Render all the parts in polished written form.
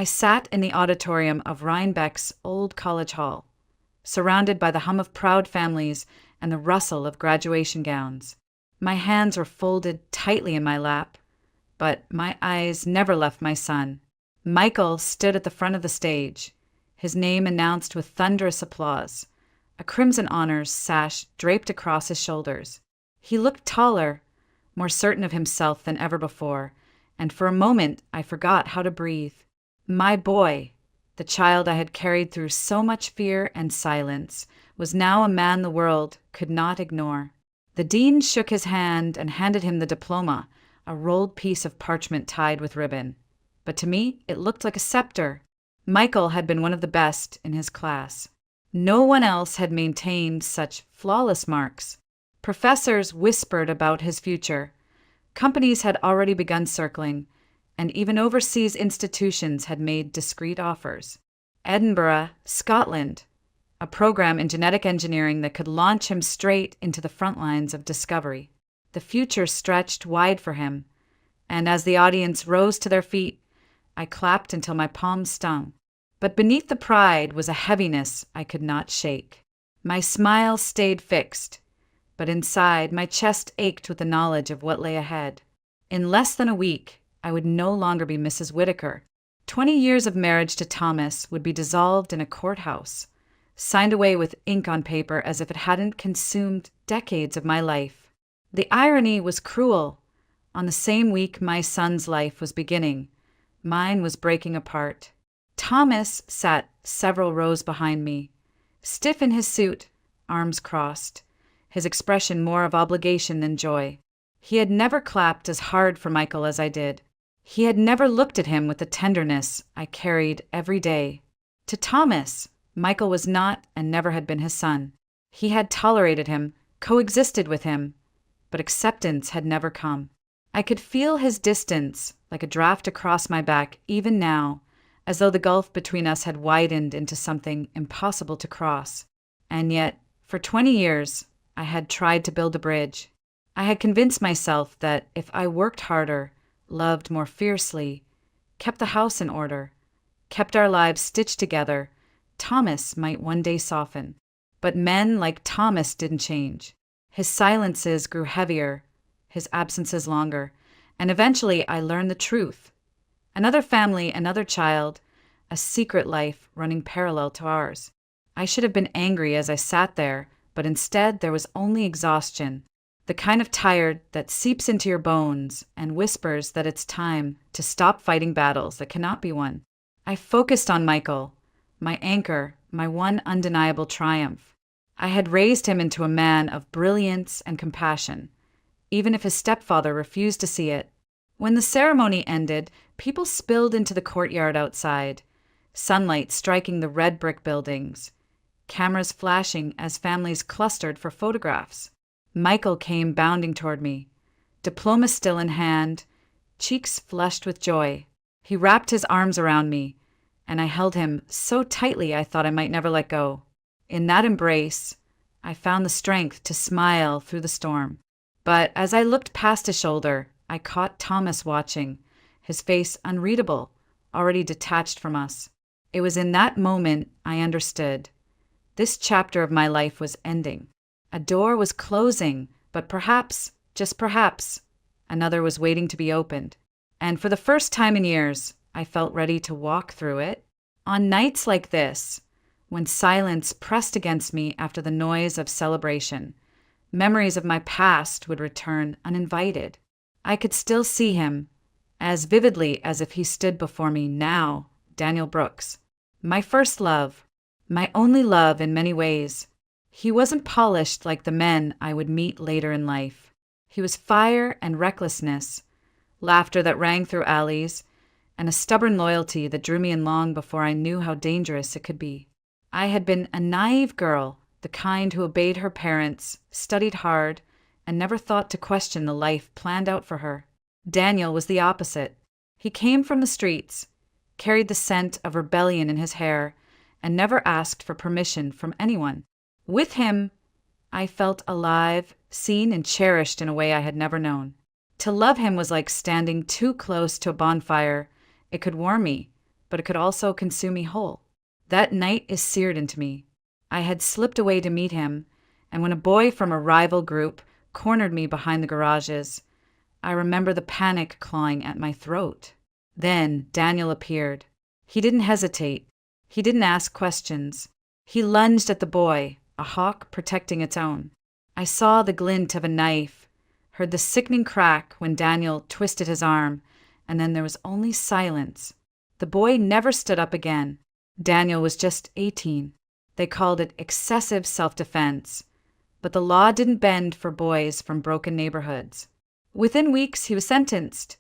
I sat in the auditorium of Rhinebeck's old college hall, surrounded by the hum of proud families and the rustle of graduation gowns. My hands were folded tightly in my lap, but my eyes never left my son. Michael stood at the front of the stage, his name announced with thunderous applause, a crimson honors sash draped across his shoulders. He looked taller, more certain of himself than ever before, and for a moment I forgot how to breathe. My boy, the child I had carried through so much fear and silence, was now a man the world could not ignore. The dean shook his hand and handed him the diploma, a rolled piece of parchment tied with ribbon. But to me, it looked like a scepter. Michael had been one of the best in his class. No one else had maintained such flawless marks. Professors whispered about his future. Companies had already begun circling, and even overseas institutions had made discreet offers. Edinburgh, Scotland, a program in genetic engineering that could launch him straight into the front lines of discovery. The future stretched wide for him, and as the audience rose to their feet, I clapped until my palms stung. But beneath the pride was a heaviness I could not shake. My smile stayed fixed, but inside my chest ached with the knowledge of what lay ahead. In less than a week, I would no longer be Mrs. Whitaker. 20 years of marriage to Thomas would be dissolved in a courthouse, signed away with ink on paper as if it hadn't consumed decades of my life. The irony was cruel. On the same week my son's life was beginning, mine was breaking apart. Thomas sat several rows behind me, stiff in his suit, arms crossed, his expression more of obligation than joy. He had never clapped as hard for Michael as I did. He had never looked at him with the tenderness I carried every day. To Thomas, Michael was not and never had been his son. He had tolerated him, coexisted with him, but acceptance had never come. I could feel his distance like a draft across my back even now, as though the gulf between us had widened into something impossible to cross. And yet, for 20 years, I had tried to build a bridge. I had convinced myself that if I worked harder, loved more fiercely, kept the house in order, kept our lives stitched together, Thomas might one day soften. But men like Thomas didn't change. His silences grew heavier, his absences longer, and eventually I learned the truth. Another family, another child, a secret life running parallel to ours. I should have been angry as I sat there, but instead there was only exhaustion, the kind of tired that seeps into your bones and whispers that it's time to stop fighting battles that cannot be won. I focused on Michael, my anchor, my one undeniable triumph. I had raised him into a man of brilliance and compassion, even if his stepfather refused to see it. When the ceremony ended, people spilled into the courtyard outside, sunlight striking the red brick buildings, cameras flashing as families clustered for photographs. Michael came bounding toward me, diploma still in hand, cheeks flushed with joy. He wrapped his arms around me, and I held him so tightly I thought I might never let go. In that embrace, I found the strength to smile through the storm. But as I looked past his shoulder, I caught Thomas watching, his face unreadable, already detached from us. It was in that moment I understood. This chapter of my life was ending. A door was closing, but perhaps, just perhaps, another was waiting to be opened. And for the first time in years, I felt ready to walk through it. On nights like this, when silence pressed against me after the noise of celebration, memories of my past would return uninvited. I could still see him, as vividly as if he stood before me now, Daniel Brooks. My first love, my only love in many ways. He wasn't polished like the men I would meet later in life. He was fire and recklessness, laughter that rang through alleys, and a stubborn loyalty that drew me in long before I knew how dangerous it could be. I had been a naive girl, the kind who obeyed her parents, studied hard, and never thought to question the life planned out for her. Daniel was the opposite. He came from the streets, carried the scent of rebellion in his hair, and never asked for permission from anyone. With him, I felt alive, seen and cherished in a way I had never known. To love him was like standing too close to a bonfire. It could warm me, but it could also consume me whole. That night is seared into me. I had slipped away to meet him, and when a boy from a rival group cornered me behind the garages, I remember the panic clawing at my throat. Then Daniel appeared. He didn't hesitate. He didn't ask questions. He lunged at the boy, a hawk protecting its own. I saw the glint of a knife, heard the sickening crack when Daniel twisted his arm, and then there was only silence. The boy never stood up again. Daniel was just 18. They called it excessive self-defense, but the law didn't bend for boys from broken neighborhoods. Within weeks, he was sentenced,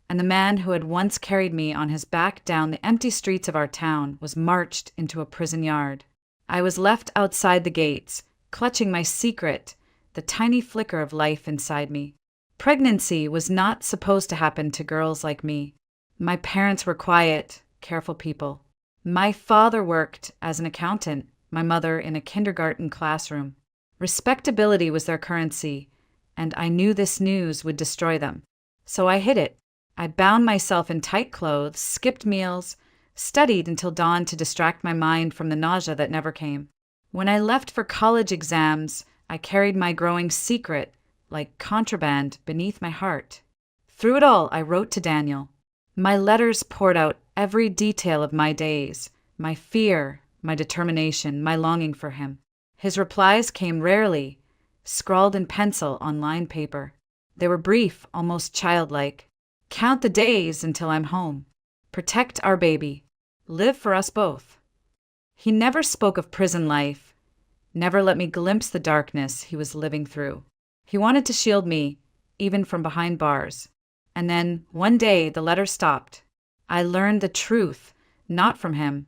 and the man who had once carried me on his back down the empty streets of our town was marched into a prison yard. I was left outside the gates, clutching my secret, the tiny flicker of life inside me. Pregnancy was not supposed to happen to girls like me. My parents were quiet, careful people. My father worked as an accountant, my mother in a kindergarten classroom. Respectability was their currency, and I knew this news would destroy them. So I hid it. I bound myself in tight clothes, skipped meals, studied until dawn to distract my mind from the nausea that never came. When I left for college exams, I carried my growing secret, like contraband, beneath my heart. Through it all, I wrote to Daniel. My letters poured out every detail of my days, my fear, my determination, my longing for him. His replies came rarely, scrawled in pencil on lined paper. They were brief, almost childlike. Count the days until I'm home. Protect our baby. Live for us both. He never spoke of prison life, never let me glimpse the darkness he was living through. He wanted to shield me, even from behind bars. And then, one day, the letter stopped. I learned the truth, not from him,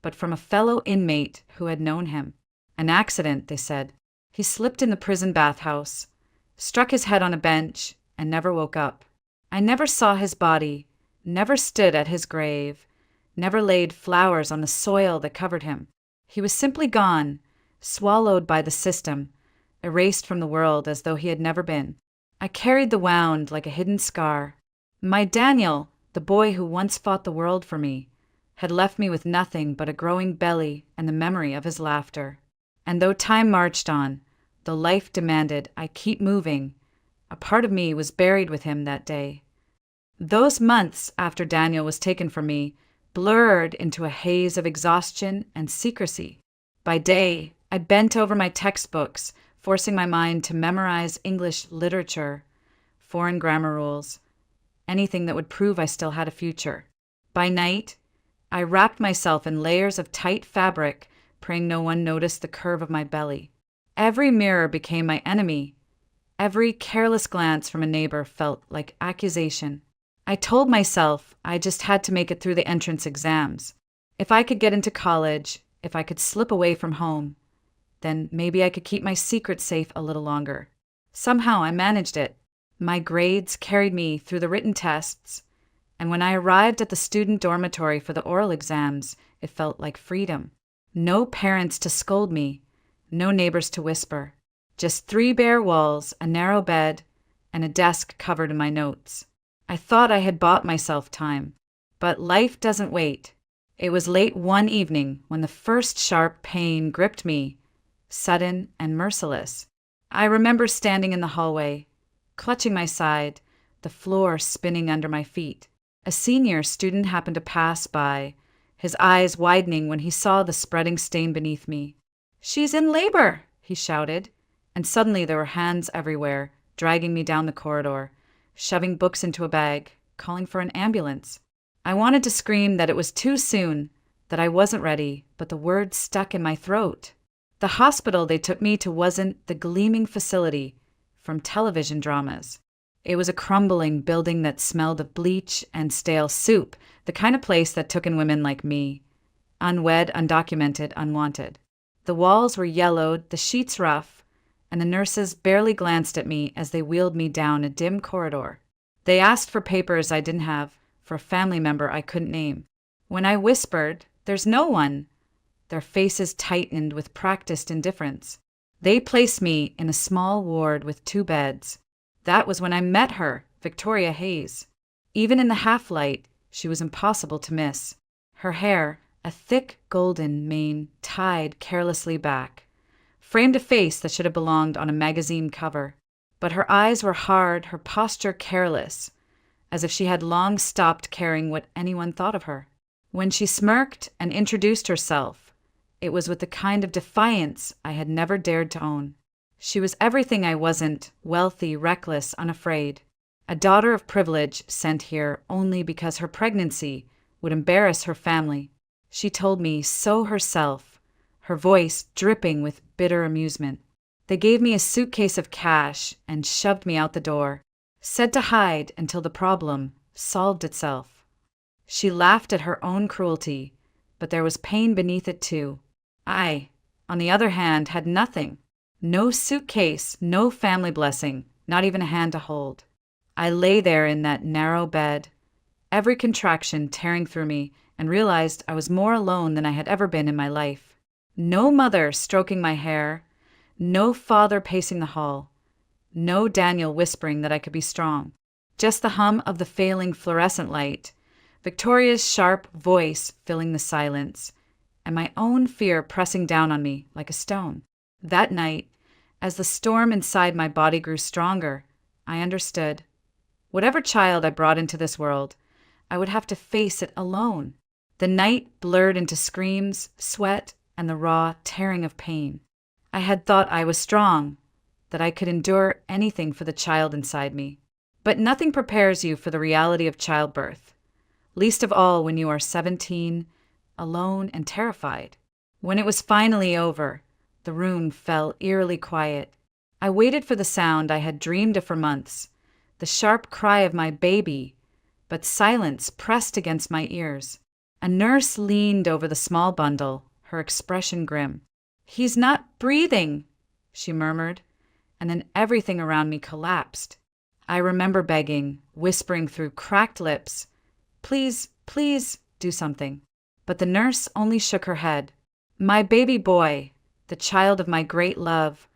but from a fellow inmate who had known him. An accident, they said. He slipped in the prison bathhouse, struck his head on a bench, and never woke up. I never saw his body, never stood at his grave, never laid flowers on the soil that covered him. He was simply gone, swallowed by the system, erased from the world as though he had never been. I carried the wound like a hidden scar. My Daniel, the boy who once fought the world for me, had left me with nothing but a growing belly and the memory of his laughter. And though time marched on, though life demanded I keep moving, a part of me was buried with him that day. Those months after Daniel was taken from me blurred into a haze of exhaustion and secrecy. By day, I bent over my textbooks, forcing my mind to memorize English literature, foreign grammar rules, anything that would prove I still had a future. By night, I wrapped myself in layers of tight fabric, praying no one noticed the curve of my belly. Every mirror became my enemy. Every careless glance from a neighbor felt like accusation. I told myself I just had to make it through the entrance exams. If I could get into college, if I could slip away from home, then maybe I could keep my secret safe a little longer. Somehow I managed it. My grades carried me through the written tests, and when I arrived at the student dormitory for the oral exams, it felt like freedom. No parents to scold me, no neighbors to whisper. Just 3 bare walls, a narrow bed, and a desk covered in my notes. I thought I had bought myself time, but life doesn't wait. It was late one evening when the first sharp pain gripped me, sudden and merciless. I remember standing in the hallway, clutching my side, the floor spinning under my feet. A senior student happened to pass by, his eyes widening when he saw the spreading stain beneath me. "She's in labor," he shouted, and suddenly there were hands everywhere, dragging me down the corridor, shoving books into a bag, calling for an ambulance. I wanted to scream that it was too soon, that I wasn't ready, but the words stuck in my throat. The hospital they took me to wasn't the gleaming facility from television dramas. It was a crumbling building that smelled of bleach and stale soup, the kind of place that took in women like me, unwed, undocumented, unwanted. The walls were yellowed, the sheets rough, and the nurses barely glanced at me as they wheeled me down a dim corridor. They asked for papers I didn't have, for a family member I couldn't name. When I whispered, "There's no one," their faces tightened with practiced indifference. They placed me in a small ward with 2 beds. That was when I met her, Victoria Hayes. Even in the half-light, she was impossible to miss. Her hair, a thick golden mane tied carelessly back, framed a face that should have belonged on a magazine cover. But her eyes were hard, her posture careless, as if she had long stopped caring what anyone thought of her. When she smirked and introduced herself, it was with the kind of defiance I had never dared to own. She was everything I wasn't: wealthy, reckless, unafraid. A daughter of privilege sent here only because her pregnancy would embarrass her family. She told me so herself, her voice dripping with bitter amusement. They gave me a suitcase of cash and shoved me out the door, said to hide until the problem solved itself. She laughed at her own cruelty, but there was pain beneath it too. I, on the other hand, had nothing. No suitcase, no family blessing, not even a hand to hold. I lay there in that narrow bed, every contraction tearing through me, and realized I was more alone than I had ever been in my life. No mother stroking my hair, no father pacing the hall, no Daniel whispering that I could be strong. Just the hum of the failing fluorescent light, Victoria's sharp voice filling the silence, and my own fear pressing down on me like a stone. That night, as the storm inside my body grew stronger, I understood. Whatever child I brought into this world, I would have to face it alone. The night blurred into screams, sweat, and the raw tearing of pain. I had thought I was strong, that I could endure anything for the child inside me. But nothing prepares you for the reality of childbirth, least of all when you are 17, alone and terrified. When it was finally over, the room fell eerily quiet. I waited for the sound I had dreamed of for months, the sharp cry of my baby, but silence pressed against my ears. A nurse leaned over the small bundle, her expression grim. "He's not breathing," she murmured, and then everything around me collapsed. I remember begging, whispering through cracked lips, "Please, please, do something." But the nurse only shook her head. My baby boy, the child of my great love,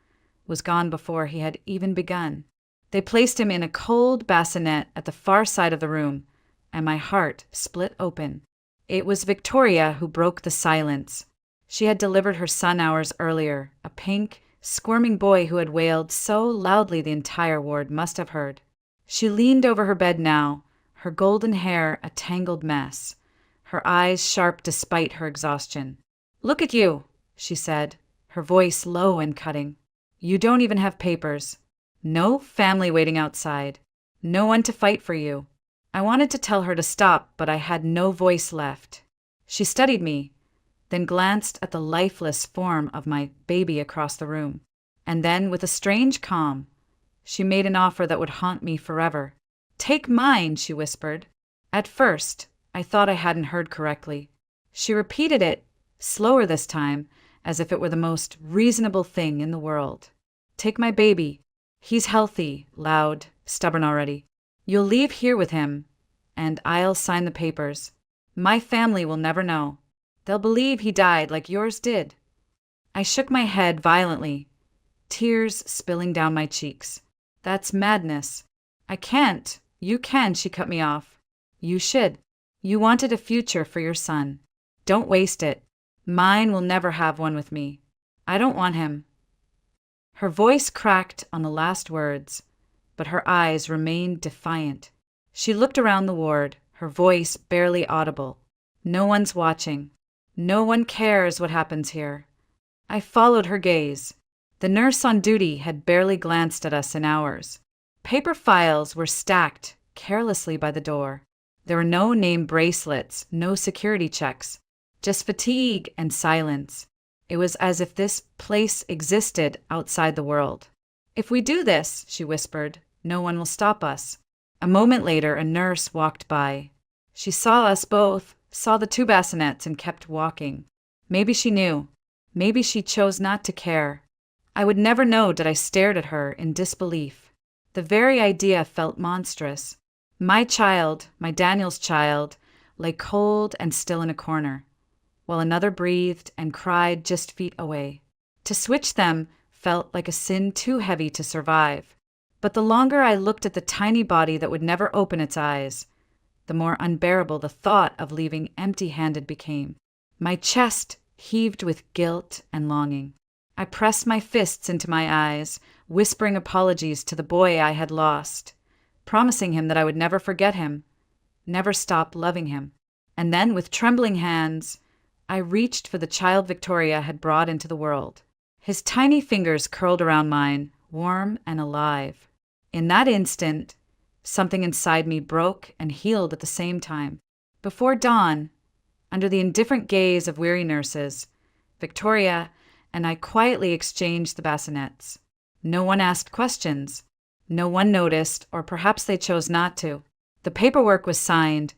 was gone before he had even begun. They placed him in a cold bassinet at the far side of the room, and my heart split open. It was Victoria who broke the silence. She had delivered her son hours earlier, a pink, squirming boy who had wailed so loudly the entire ward must have heard. She leaned over her bed now, her golden hair a tangled mess, her eyes sharp despite her exhaustion. "Look at you," she said, her voice low and cutting. "You don't even have papers. No family waiting outside. No one to fight for you." I wanted to tell her to stop, but I had no voice left. She studied me, then glanced at the lifeless form of my baby across the room. And then, with a strange calm, she made an offer that would haunt me forever. "Take mine," she whispered. At first, I thought I hadn't heard correctly. She repeated it, slower this time, as if it were the most reasonable thing in the world. "Take my baby. He's healthy, loud, stubborn already. You'll leave here with him, and I'll sign the papers. My family will never know. They'll believe he died like yours did." I shook my head violently, tears spilling down my cheeks. "That's madness. I can't. You can," she cut me off. "You should. You wanted a future for your son. Don't waste it. Mine will never have one with me. I don't want him." Her voice cracked on the last words, but her eyes remained defiant. She looked around the ward, her voice barely audible. "No one's watching. No one cares what happens here." I followed her gaze. The nurse on duty had barely glanced at us in hours. Paper files were stacked carelessly by the door. There were no name bracelets, no security checks, just fatigue and silence. It was as if this place existed outside the world. "If we do this," she whispered, "no one will stop us." A moment later, a nurse walked by. She saw us both, saw the two bassinets, and kept walking. Maybe she knew. Maybe she chose not to care. I would never know that I stared at her in disbelief. The very idea felt monstrous. My child, my Daniel's child, lay cold and still in a corner, while another breathed and cried just feet away. To switch them felt like a sin too heavy to survive. But the longer I looked at the tiny body that would never open its eyes, the more unbearable the thought of leaving empty-handed became. My chest heaved with guilt and longing. I pressed my fists into my eyes, whispering apologies to the boy I had lost, promising him that I would never forget him, never stop loving him. And then, with trembling hands, I reached for the child Victoria had brought into the world. His tiny fingers curled around mine, warm and alive. In that instant, something inside me broke and healed at the same time. Before dawn, under the indifferent gaze of weary nurses, Victoria and I quietly exchanged the bassinets. No one asked questions. No one noticed, or perhaps they chose not to. The paperwork was signed,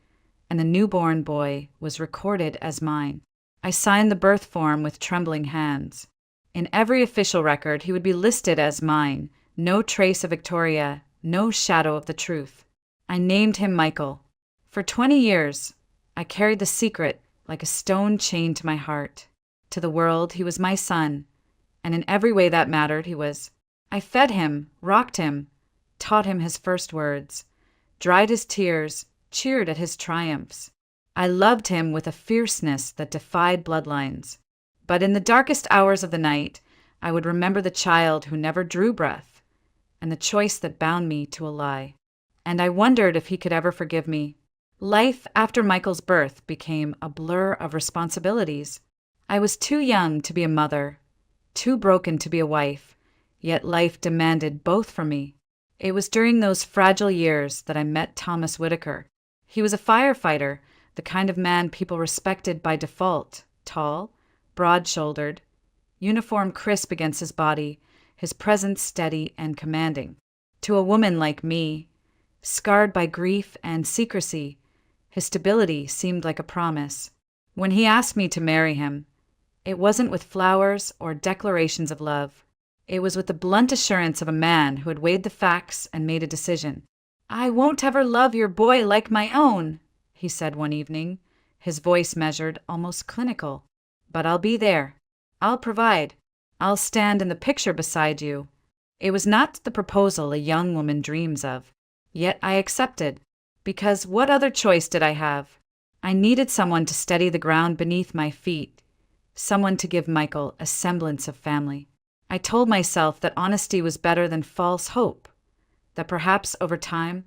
and the newborn boy was recorded as mine. I signed the birth form with trembling hands. In every official record, he would be listed as mine. No trace of Victoria, no shadow of the truth. I named him Michael. For 20 years, I carried the secret like a stone chained to my heart. To the world, he was my son, and in every way that mattered, he was. I fed him, rocked him, taught him his first words, dried his tears, cheered at his triumphs. I loved him with a fierceness that defied bloodlines. But in the darkest hours of the night, I would remember the child who never drew breath, and the choice that bound me to a lie. And I wondered if he could ever forgive me. Life after Michael's birth became a blur of responsibilities. I was too young to be a mother, too broken to be a wife, yet life demanded both from me. It was during those fragile years that I met Thomas Whitaker. He was a firefighter, the kind of man people respected by default, tall, broad-shouldered, uniform crisp against his body, his presence steady and commanding. To a woman like me, scarred by grief and secrecy, his stability seemed like a promise. When he asked me to marry him, it wasn't with flowers or declarations of love. It was with the blunt assurance of a man who had weighed the facts and made a decision. "I won't ever love your boy like my own," he said one evening, his voice measured, almost clinical. "But I'll be there. I'll provide. I'll stand in the picture beside you." It was not the proposal a young woman dreams of. Yet I accepted, because what other choice did I have? I needed someone to steady the ground beneath my feet, someone to give Michael a semblance of family. I told myself that honesty was better than false hope, that perhaps over time,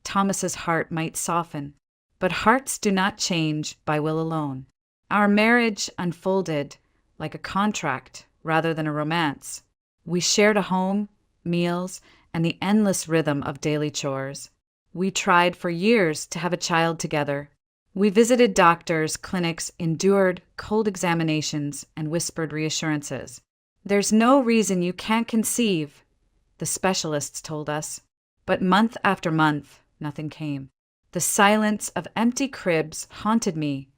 Thomas's heart might soften. But hearts do not change by will alone. Our marriage unfolded like a contract rather than a romance. We shared a home, meals, and the endless rhythm of daily chores. We tried for years to have a child together. We visited doctors, clinics, endured cold examinations, and whispered reassurances. "There's no reason you can't conceive," the specialists told us. But month after month, nothing came. The silence of empty cribs haunted me,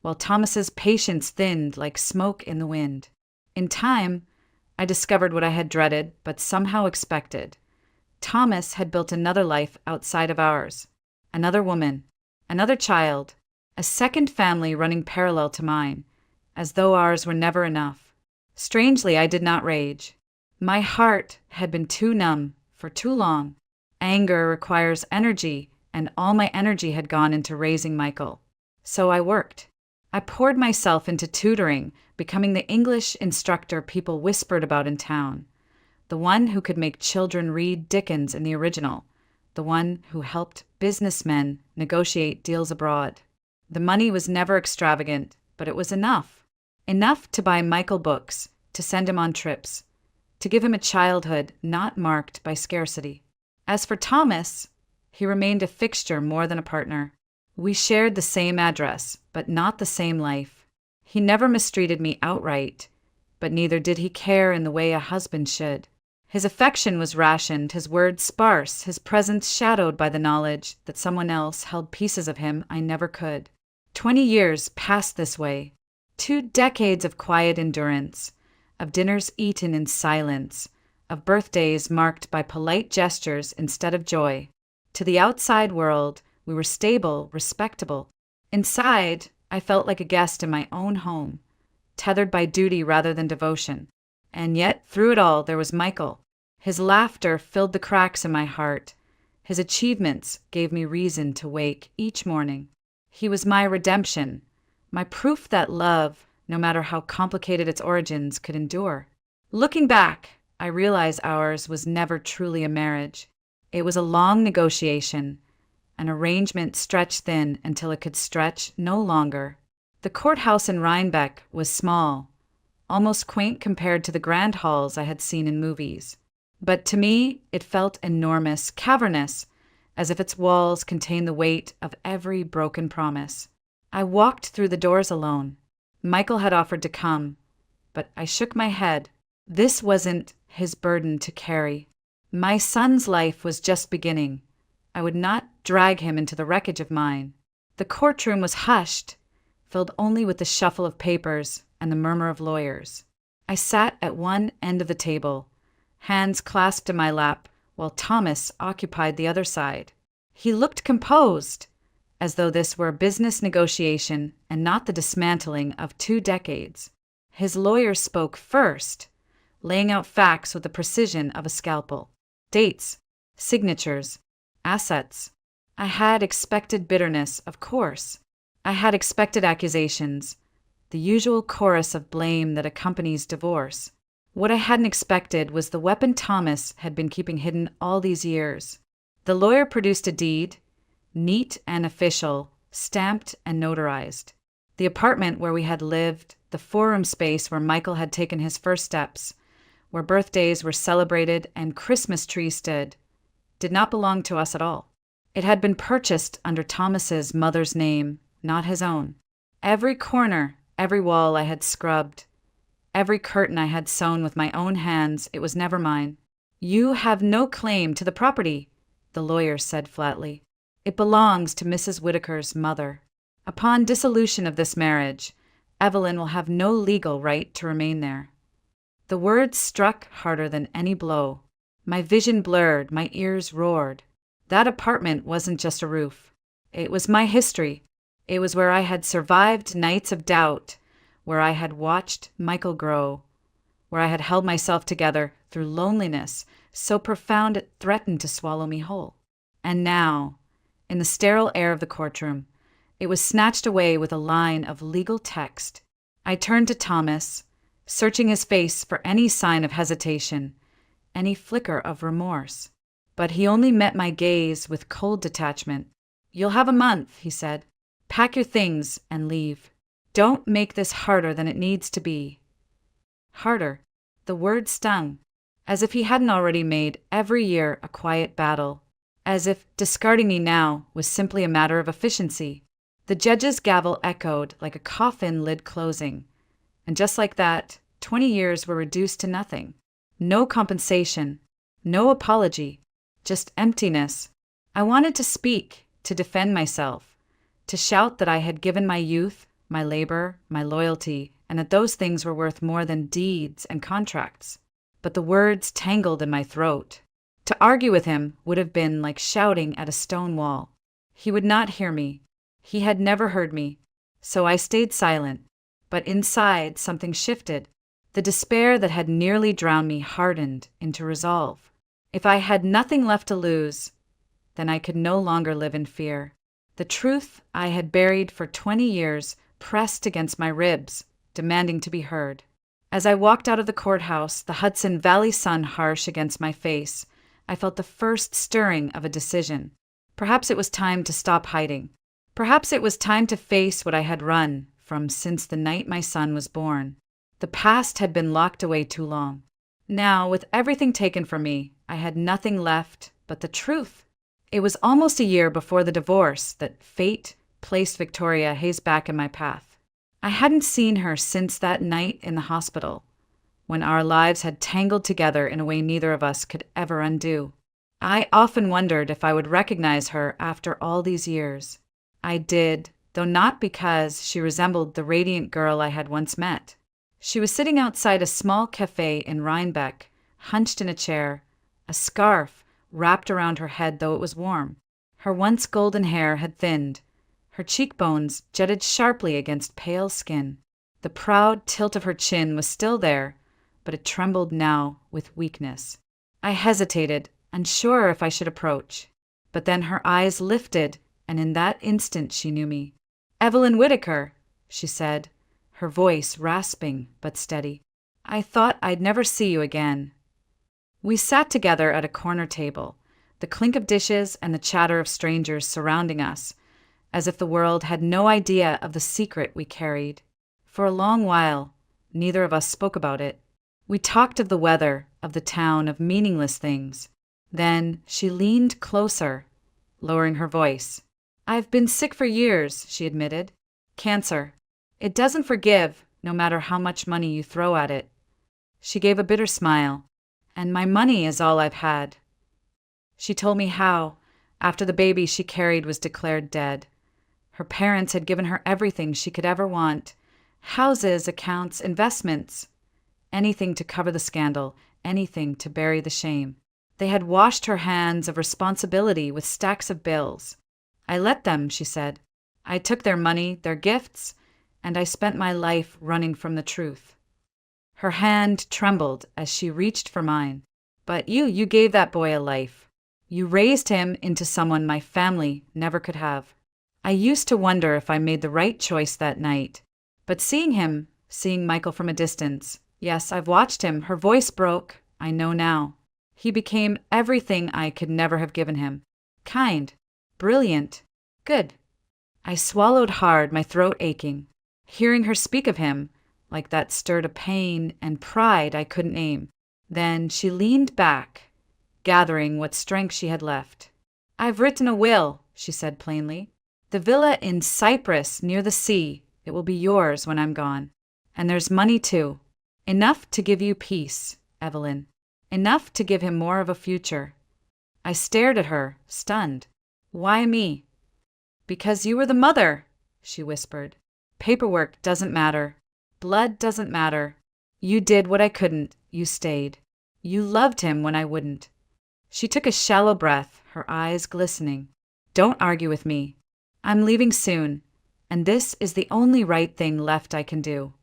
while Thomas's patience thinned like smoke in the wind. In time, I discovered what I had dreaded but somehow expected. Thomas had built another life outside of ours. Another woman, another child, a second family running parallel to mine, as though ours were never enough. Strangely, I did not rage. My heart had been too numb for too long. Anger requires energy, and all my energy had gone into raising Michael. So I worked. I poured myself into tutoring, becoming the English instructor people whispered about in town, the one who could make children read Dickens in the original, the one who helped businessmen negotiate deals abroad. The money was never extravagant, but it was enough. Enough to buy Michael books, to send him on trips, to give him a childhood not marked by scarcity. As for Thomas, he remained a fixture more than a partner. We shared the same address, but not the same life. He never mistreated me outright, but neither did he care in the way a husband should. His affection was rationed, his words sparse, his presence shadowed by the knowledge that someone else held pieces of him I never could. 20 years passed this way. 2 decades of quiet endurance, of dinners eaten in silence, of birthdays marked by polite gestures instead of joy. To the outside world, we were stable, respectable. Inside, I felt like a guest in my own home, tethered by duty rather than devotion. And yet, through it all, there was Michael. His laughter filled the cracks in my heart, His achievements gave me reason to wake each morning. He was my redemption, my proof that love, no matter how complicated its origins, could endure. Looking back, I realize ours was never truly a marriage. It was a long negotiation, an arrangement stretched thin until it could stretch no longer. The courthouse in Rhinebeck was small, almost quaint compared to the grand halls I had seen in movies. But to me, it felt enormous, cavernous, as if its walls contained the weight of every broken promise. I walked through the doors alone. Michael had offered to come, but I shook my head. This wasn't his burden to carry. My son's life was just beginning. I would not drag him into the wreckage of mine. The courtroom was hushed, filled only with the shuffle of papers and the murmur of lawyers. I sat at one end of the table, hands clasped in my lap, while Thomas occupied the other side. He looked composed, as though this were a business negotiation and not the dismantling of 2 decades. His lawyer spoke first, laying out facts with the precision of a scalpel. Dates, signatures, assets. I had expected bitterness, of course. I had expected accusations, the usual chorus of blame that accompanies divorce. What I hadn't expected was the weapon Thomas had been keeping hidden all these years. The lawyer produced a deed, neat and official, stamped and notarized. The apartment where we had lived, the forum space where Michael had taken his first steps, where birthdays were celebrated and Christmas trees stood, did not belong to us at all. It had been purchased under Thomas's mother's name, not his own. Every corner, every wall I had scrubbed, every curtain I had sewn with my own hands, it was never mine. You have no claim to the property, the lawyer said flatly. It belongs to Mrs. Whitaker's mother. Upon dissolution of this marriage, Evelyn will have no legal right to remain there. The words struck harder than any blow. My vision blurred, my ears roared. That apartment wasn't just a roof. It was my history. It was where I had survived nights of doubt, where I had watched Michael grow, where I had held myself together through loneliness so profound it threatened to swallow me whole. And now, in the sterile air of the courtroom, it was snatched away with a line of legal text. I turned to Thomas, searching his face for any sign of hesitation, any flicker of remorse. But he only met my gaze with cold detachment. "You'll have a month," he said. "Pack your things and leave. Don't make this harder than it needs to be." Harder. The word stung, as if he hadn't already made every year a quiet battle, as if discarding me now was simply a matter of efficiency. The judge's gavel echoed like a coffin lid closing, and just like that, 20 years were reduced to nothing. No compensation, no apology, just emptiness. I wanted to speak, to defend myself, to shout that I had given my youth, my labor, my loyalty, and that those things were worth more than deeds and contracts. But the words tangled in my throat. To argue with him would have been like shouting at a stone wall. He would not hear me. He had never heard me. So I stayed silent. But inside, something shifted. The despair that had nearly drowned me hardened into resolve. If I had nothing left to lose, then I could no longer live in fear. The truth I had buried for 20 years pressed against my ribs, demanding to be heard. As I walked out of the courthouse, the Hudson Valley sun harsh against my face, I felt the first stirring of a decision. Perhaps it was time to stop hiding. Perhaps it was time to face what I had run from since the night my son was born. The past had been locked away too long. Now, with everything taken from me, I had nothing left but the truth. It was almost a year before the divorce that fate placed Victoria Hayes back in my path. I hadn't seen her since that night in the hospital, when our lives had tangled together in a way neither of us could ever undo. I often wondered if I would recognize her after all these years. I did, though not because she resembled the radiant girl I had once met. She was sitting outside a small cafe in Rhinebeck, hunched in a chair, a scarf wrapped around her head though it was warm. Her once golden hair had thinned. Her cheekbones jutted sharply against pale skin. The proud tilt of her chin was still there, but it trembled now with weakness. I hesitated, unsure if I should approach. But then her eyes lifted, and in that instant she knew me. "Evelyn Whittaker," she said, her voice rasping but steady. "I thought I'd never see you again." We sat together at a corner table, the clink of dishes and the chatter of strangers surrounding us, as if the world had no idea of the secret we carried. For a long while, neither of us spoke about it. We talked of the weather, of the town, of meaningless things. Then she leaned closer, lowering her voice. "I've been sick for years," she admitted. "Cancer. It doesn't forgive, no matter how much money you throw at it." She gave a bitter smile. "And my money is all I've had." She told me how, after the baby she carried was declared dead, her parents had given her everything she could ever want: houses, accounts, investments. Anything to cover the scandal, anything to bury the shame. They had washed her hands of responsibility with stacks of bills. "I let them," she said. "I took their money, their gifts, and I spent my life running from the truth." Her hand trembled as she reached for mine. "But you gave that boy a life. You raised him into someone my family never could have." I used to wonder if I made the right choice that night. But seeing Michael from a distance, yes, I've watched him, her voice broke, I know now. He became everything I could never have given him. Kind, brilliant, good. I swallowed hard, my throat aching. Hearing her speak of him, like that, stirred a pain and pride I couldn't name. Then she leaned back, gathering what strength she had left. "I've written a will," she said plainly. "The villa in Cyprus near the sea, it will be yours when I'm gone. And there's money too. Enough to give you peace, Evelyn. Enough to give him more of a future." I stared at her, stunned. "Why me?" "Because you were the mother," she whispered. "Paperwork doesn't matter. Blood doesn't matter. You did what I couldn't. You stayed. You loved him when I wouldn't." She took a shallow breath, her eyes glistening. "Don't argue with me. I'm leaving soon, and this is the only right thing left I can do."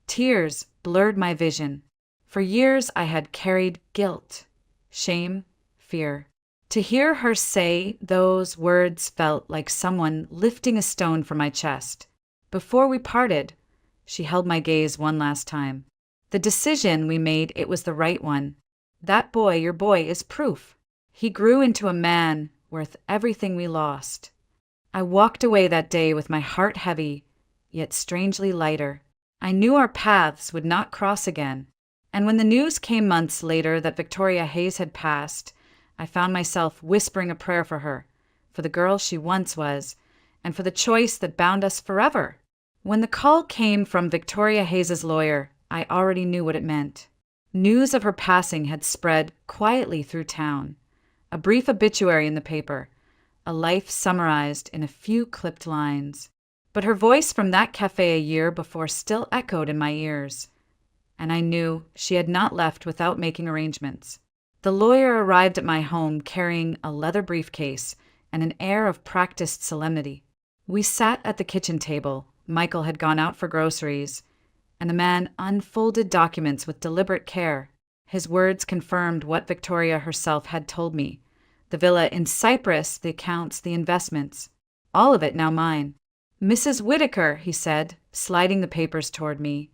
Tears blurred my vision. For years I had carried guilt, shame, fear. To hear her say those words felt like someone lifting a stone from my chest. Before we parted, she held my gaze one last time. "The decision we made, it was the right one. That boy, your boy, is proof. He grew into a man worth everything we lost." I walked away that day with my heart heavy, yet strangely lighter. I knew our paths would not cross again. And when the news came months later that Victoria Hayes had passed, I found myself whispering a prayer for her, for the girl she once was, and for the choice that bound us forever. When the call came from Victoria Hayes's lawyer, I already knew what it meant. News of her passing had spread quietly through town. A brief obituary in the paper, a life summarized in a few clipped lines. But her voice from that cafe a year before still echoed in my ears. And I knew she had not left without making arrangements. The lawyer arrived at my home carrying a leather briefcase and an air of practiced solemnity. We sat at the kitchen table. Michael had gone out for groceries, and the man unfolded documents with deliberate care. His words confirmed what Victoria herself had told me. The villa in Cyprus, the accounts, the investments. All of it now mine. "Mrs. Whittaker," he said, sliding the papers toward me.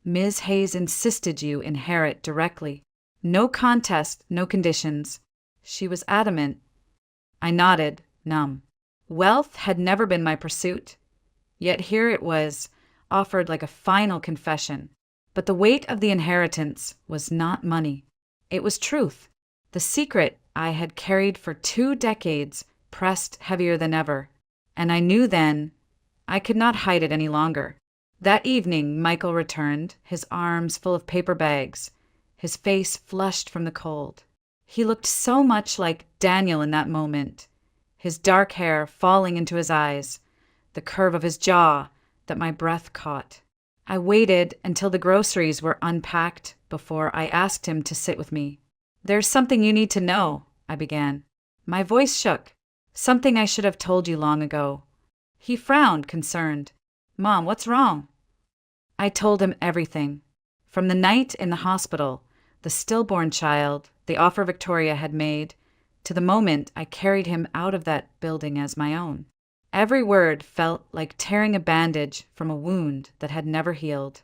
"Ms. Hayes insisted you inherit directly. No contest, no conditions." She was adamant. I nodded, numb. Wealth had never been my pursuit. Yet here it was, offered like a final confession. But the weight of the inheritance was not money. It was truth. The secret I had carried for 2 decades pressed heavier than ever. And I knew then I could not hide it any longer. That evening, Michael returned, his arms full of paper bags, his face flushed from the cold. He looked so much like Daniel in that moment, his dark hair falling into his eyes, the curve of his jaw, that my breath caught. I waited until the groceries were unpacked before I asked him to sit with me. "There's something you need to know," I began. My voice shook. "Something I should have told you long ago." He frowned, concerned. "Mom, what's wrong?" I told him everything. From the night in the hospital, the stillborn child, the offer Victoria had made, to the moment I carried him out of that building as my own. Every word felt like tearing a bandage from a wound that had never healed.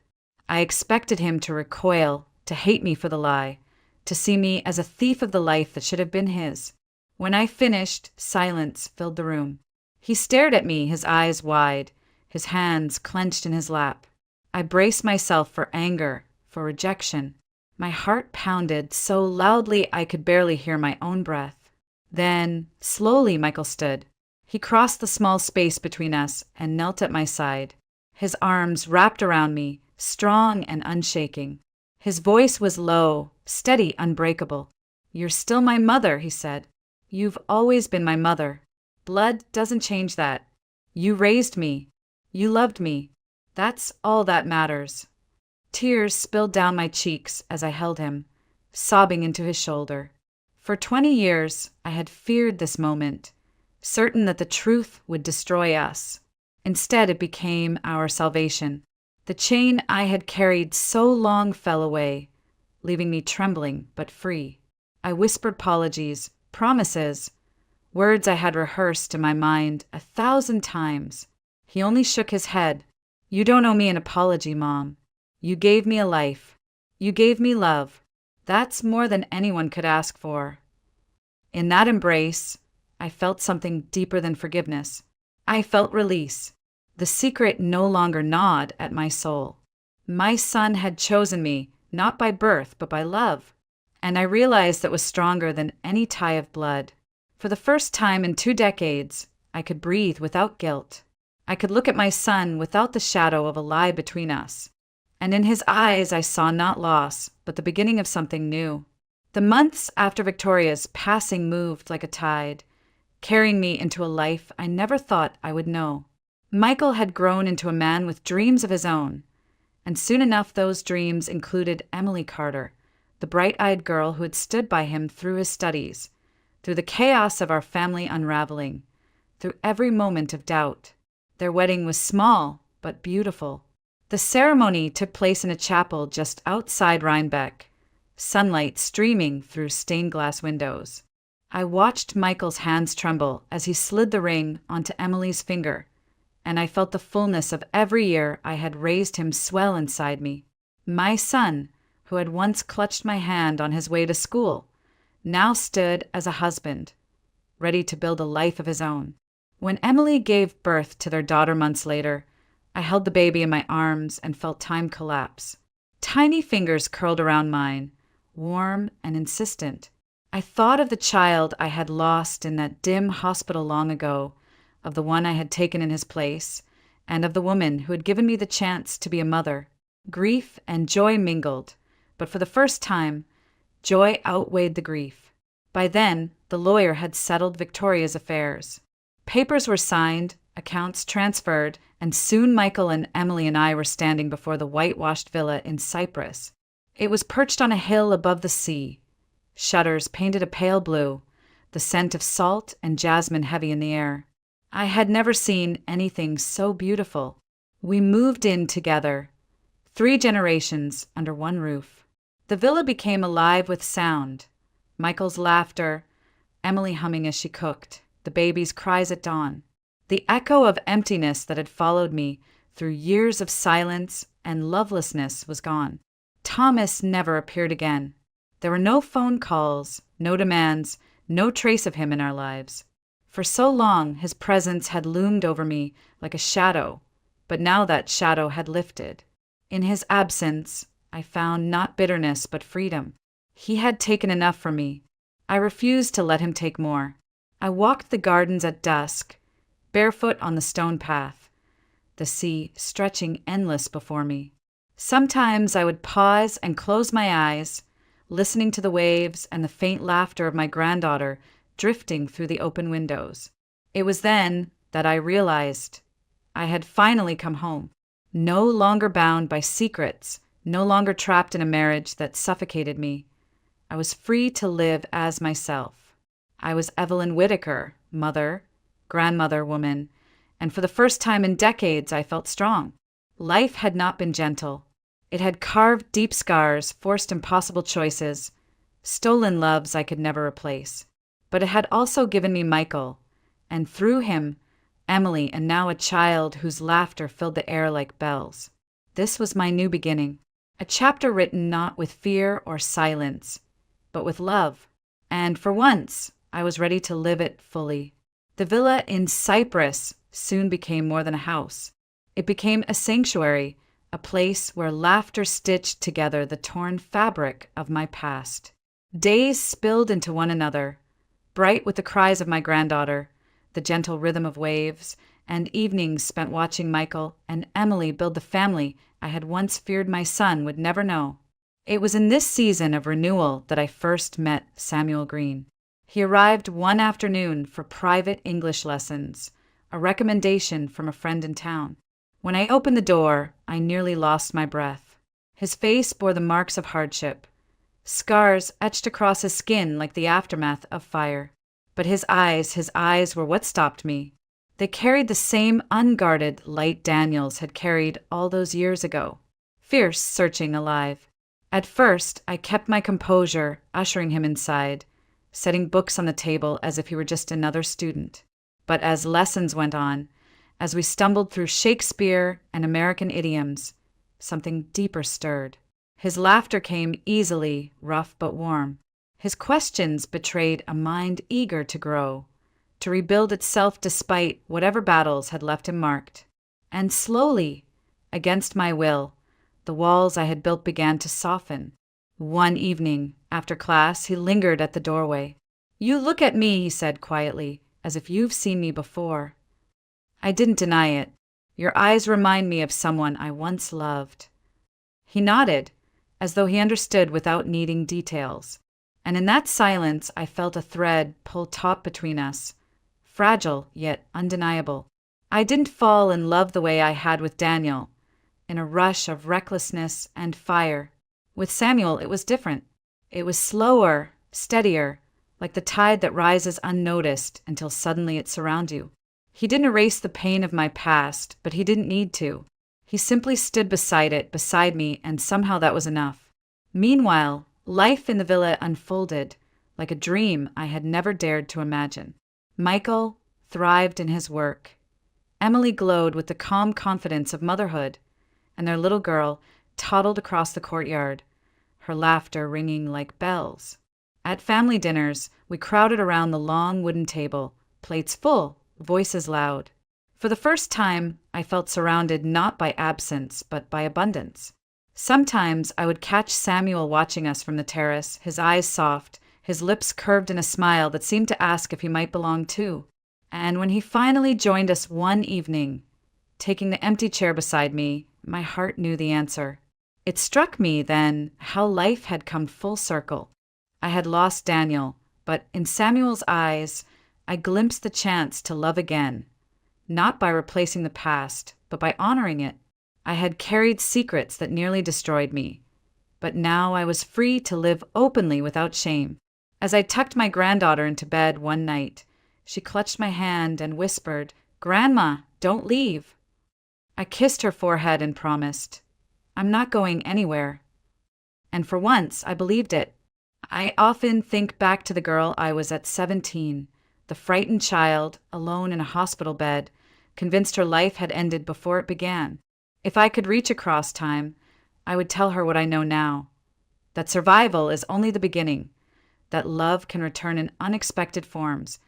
I expected him to recoil, to hate me for the lie, to see me as a thief of the life that should have been his. When I finished, silence filled the room. He stared at me, his eyes wide, his hands clenched in his lap. I braced myself for anger, for rejection. My heart pounded so loudly I could barely hear my own breath. Then, slowly, Michael stood. He crossed the small space between us and knelt at my side. His arms wrapped around me, strong and unshaking. His voice was low, steady, unbreakable. "You're still my mother," he said. "You've always been my mother. Blood doesn't change that. You raised me. You loved me. That's all that matters." Tears spilled down my cheeks as I held him, sobbing into his shoulder. For 20 years, I had feared this moment, certain that the truth would destroy us. Instead, it became our salvation. The chain I had carried so long fell away, leaving me trembling but free. I whispered apologies, promises, words I had rehearsed in my mind 1,000 times. He only shook his head. "You don't owe me an apology, Mom. You gave me a life. You gave me love. That's more than anyone could ask for." In that embrace, I felt something deeper than forgiveness. I felt release. The secret no longer gnawed at my soul. My son had chosen me, not by birth, but by love. And I realized that was stronger than any tie of blood. For the first time in 2 decades, I could breathe without guilt. I could look at my son without the shadow of a lie between us. And in his eyes I saw not loss, but the beginning of something new. The months after Victoria's passing moved like a tide, carrying me into a life I never thought I would know. Michael had grown into a man with dreams of his own, and soon enough those dreams included Emily Carter, the bright-eyed girl who had stood by him through his studies, through the chaos of our family unraveling, through every moment of doubt. Their wedding was small, but beautiful. The ceremony took place in a chapel just outside Rhinebeck, sunlight streaming through stained glass windows. I watched Michael's hands tremble as he slid the ring onto Emily's finger, and I felt the fullness of every year I had raised him swell inside me. My son, who had once clutched my hand on his way to school, now stood as a husband, ready to build a life of his own. When Emily gave birth to their daughter months later, I held the baby in my arms and felt time collapse. Tiny fingers curled around mine, warm and insistent. I thought of the child I had lost in that dim hospital long ago, of the one I had taken in his place, and of the woman who had given me the chance to be a mother. Grief and joy mingled, but for the first time, joy outweighed the grief. By then, the lawyer had settled Victoria's affairs. Papers were signed, accounts transferred, and soon Michael and Emily and I were standing before the whitewashed villa in Cyprus. It was perched on a hill above the sea. Shutters painted a pale blue, the scent of salt and jasmine heavy in the air. I had never seen anything so beautiful. We moved in together, 3 generations under one roof. The villa became alive with sound. Michael's laughter, Emily humming as she cooked, the baby's cries at dawn. The echo of emptiness that had followed me through years of silence and lovelessness was gone. Thomas never appeared again. There were no phone calls, no demands, no trace of him in our lives. For so long, his presence had loomed over me like a shadow, but now that shadow had lifted. In his absence, I found not bitterness but freedom. He had taken enough from me. I refused to let him take more. I walked the gardens at dusk, barefoot on the stone path, the sea stretching endless before me. Sometimes I would pause and close my eyes, listening to the waves and the faint laughter of my granddaughter drifting through the open windows. It was then that I realized I had finally come home, no longer bound by secrets, no longer trapped in a marriage that suffocated me. I was free to live as myself. I was Evelyn Whitaker, mother, grandmother, woman, and for the first time in decades I felt strong. Life had not been gentle. It had carved deep scars, forced impossible choices, stolen loves I could never replace. But it had also given me Michael, and through him, Emily, and now a child whose laughter filled the air like bells. This was my new beginning, a chapter written not with fear or silence, but with love. And for once, I was ready to live it fully. The villa in Cyprus soon became more than a house. It became a sanctuary, a place where laughter stitched together the torn fabric of my past. Days spilled into one another, bright with the cries of my granddaughter, the gentle rhythm of waves, and evenings spent watching Michael and Emily build the family I had once feared my son would never know. It was in this season of renewal that I first met Samuel Green. He arrived one afternoon for private English lessons, a recommendation from a friend in town. When I opened the door, I nearly lost my breath. His face bore the marks of hardship, scars etched across his skin like the aftermath of fire. But his eyes were what stopped me. They carried the same unguarded light Daniel's had carried all those years ago, fierce, searching, alive. At first, I kept my composure, ushering him inside, setting books on the table as if he were just another student. But as lessons went on, as we stumbled through Shakespeare and American idioms, something deeper stirred. His laughter came easily, rough but warm. His questions betrayed a mind eager to grow, to rebuild itself despite whatever battles had left him marked. And slowly, against my will, the walls I had built began to soften. One evening, after class, he lingered at the doorway. "You look at me," he said quietly, "as if you've seen me before." I didn't deny it. "Your eyes remind me of someone I once loved." He nodded, as though he understood without needing details. And in that silence, I felt a thread pull taut between us, fragile yet undeniable. I didn't fall in love the way I had with Daniel, in a rush of recklessness and fire. With Samuel, it was different. It was slower, steadier, like the tide that rises unnoticed until suddenly it surrounds you. He didn't erase the pain of my past, but he didn't need to. He simply stood beside me, and somehow that was enough. Meanwhile, life in the villa unfolded like a dream I had never dared to imagine. Michael thrived in his work. Emily glowed with the calm confidence of motherhood, and their little girl toddled across the courtyard, her laughter ringing like bells. At family dinners, we crowded around the long wooden table, plates full, voices loud. For the first time, I felt surrounded not by absence, but by abundance. Sometimes I would catch Samuel watching us from the terrace, his eyes soft, his lips curved in a smile that seemed to ask if he might belong too. And when he finally joined us one evening, taking the empty chair beside me, my heart knew the answer. It struck me then how life had come full circle. I had lost Daniel, but in Samuel's eyes, I glimpsed the chance to love again, not by replacing the past, but by honoring it. I had carried secrets that nearly destroyed me, but now I was free to live openly without shame. As I tucked my granddaughter into bed one night, she clutched my hand and whispered, "Grandma, don't leave." I kissed her forehead and promised, "I'm not going anywhere." And for once, I believed it. I often think back to the girl I was at 17, the frightened child, alone in a hospital bed, convinced her life had ended before it began. If I could reach across time, I would tell her what I know now, that survival is only the beginning, that love can return in unexpected forms,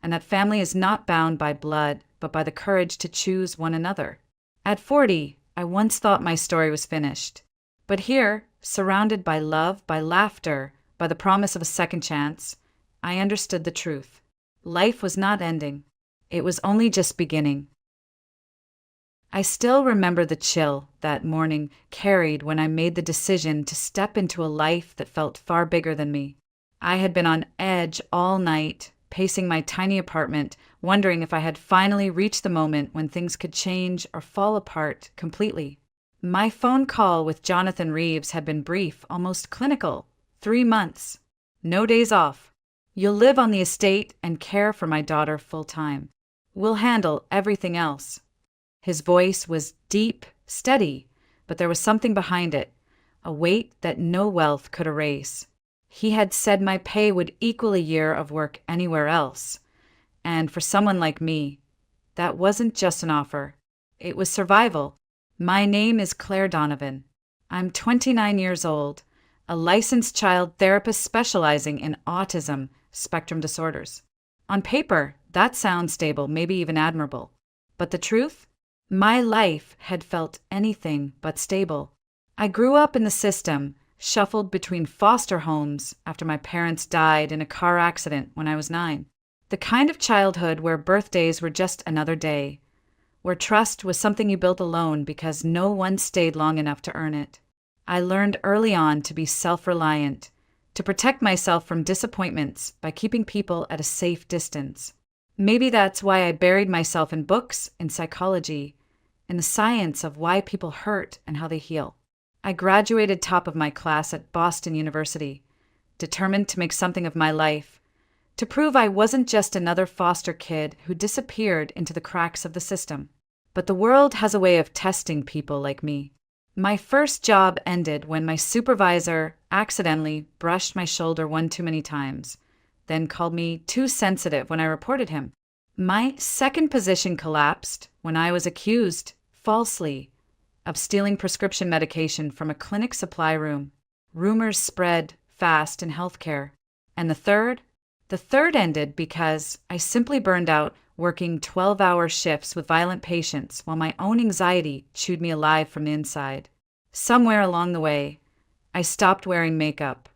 and that family is not bound by blood, but by the courage to choose one another. At 40, I once thought my story was finished. But here, surrounded by love, by laughter, by the promise of a second chance, I understood the truth. Life was not ending. It was only just beginning. I still remember the chill that morning carried when I made the decision to step into a life that felt far bigger than me. I had been on edge all night, pacing my tiny apartment, wondering if I had finally reached the moment when things could change or fall apart completely. My phone call with Jonathan Reeves had been brief, almost clinical. 3 months. No days off. "You'll live on the estate and care for my daughter full-time. We'll handle everything else." His voice was deep, steady, but there was something behind it, a weight that no wealth could erase. He had said my pay would equal a year of work anywhere else. And for someone like me, that wasn't just an offer. It was survival. My name is Claire Donovan. I'm 29 years old, a licensed child therapist specializing in autism spectrum disorders. On paper, that sounds stable, maybe even admirable. But the truth? My life had felt anything but stable. I grew up in the system, shuffled between foster homes after my parents died in a car accident when I was 9. The kind of childhood where birthdays were just another day, where trust was something you built alone because no one stayed long enough to earn it. I learned early on to be self-reliant, to protect myself from disappointments by keeping people at a safe distance. Maybe that's why I buried myself in books, in psychology, in the science of why people hurt and how they heal. I graduated top of my class at Boston University, determined to make something of my life, to prove I wasn't just another foster kid who disappeared into the cracks of the system. But the world has a way of testing people like me. My first job ended when my supervisor accidentally brushed my shoulder one too many times, then called me too sensitive when I reported him. My second position collapsed when I was accused, falsely, of stealing prescription medication from a clinic supply room. Rumors spread fast in healthcare. And the third ended because I simply burned out working 12-hour shifts with violent patients while my own anxiety chewed me alive from the inside. Somewhere along the way, I stopped wearing makeup,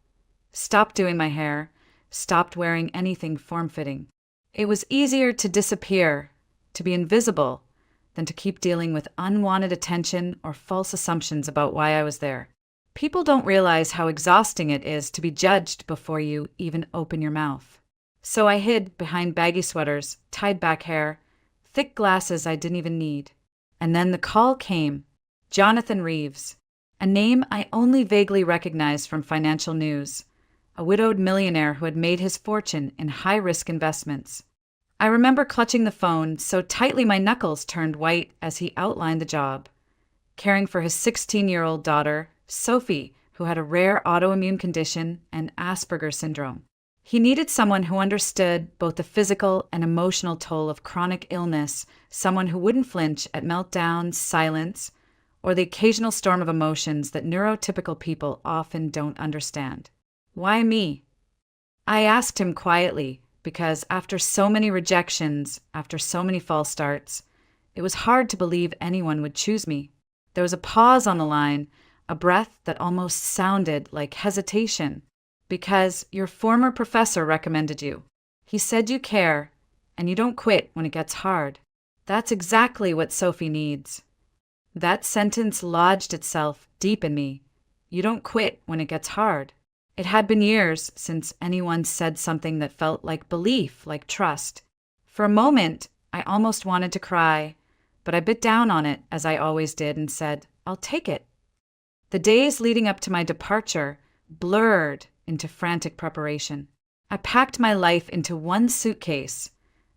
stopped doing my hair, stopped wearing anything form-fitting. It was easier to disappear, to be invisible, than to keep dealing with unwanted attention or false assumptions about why I was there. People don't realize how exhausting it is to be judged before you even open your mouth. So I hid behind baggy sweaters, tied back hair, thick glasses I didn't even need. And then the call came. Jonathan Reeves, a name I only vaguely recognized from financial news, a widowed millionaire who had made his fortune in high-risk investments. I remember clutching the phone so tightly my knuckles turned white as he outlined the job. Caring for his 16-year-old daughter, Sophie, who had a rare autoimmune condition and Asperger's syndrome. He needed someone who understood both the physical and emotional toll of chronic illness, someone who wouldn't flinch at meltdowns, silence, or the occasional storm of emotions that neurotypical people often don't understand. Why me? I asked him quietly, because after so many rejections, after so many false starts, it was hard to believe anyone would choose me. There was a pause on the line, a breath that almost sounded like hesitation. Because your former professor recommended you. He said you care, and you don't quit when it gets hard. That's exactly what Sophie needs. That sentence lodged itself deep in me. You don't quit when it gets hard. It had been years since anyone said something that felt like belief, like trust. For a moment, I almost wanted to cry, but I bit down on it, as I always did, and said, I'll take it. The days leading up to my departure blurred into frantic preparation. I packed my life into one suitcase,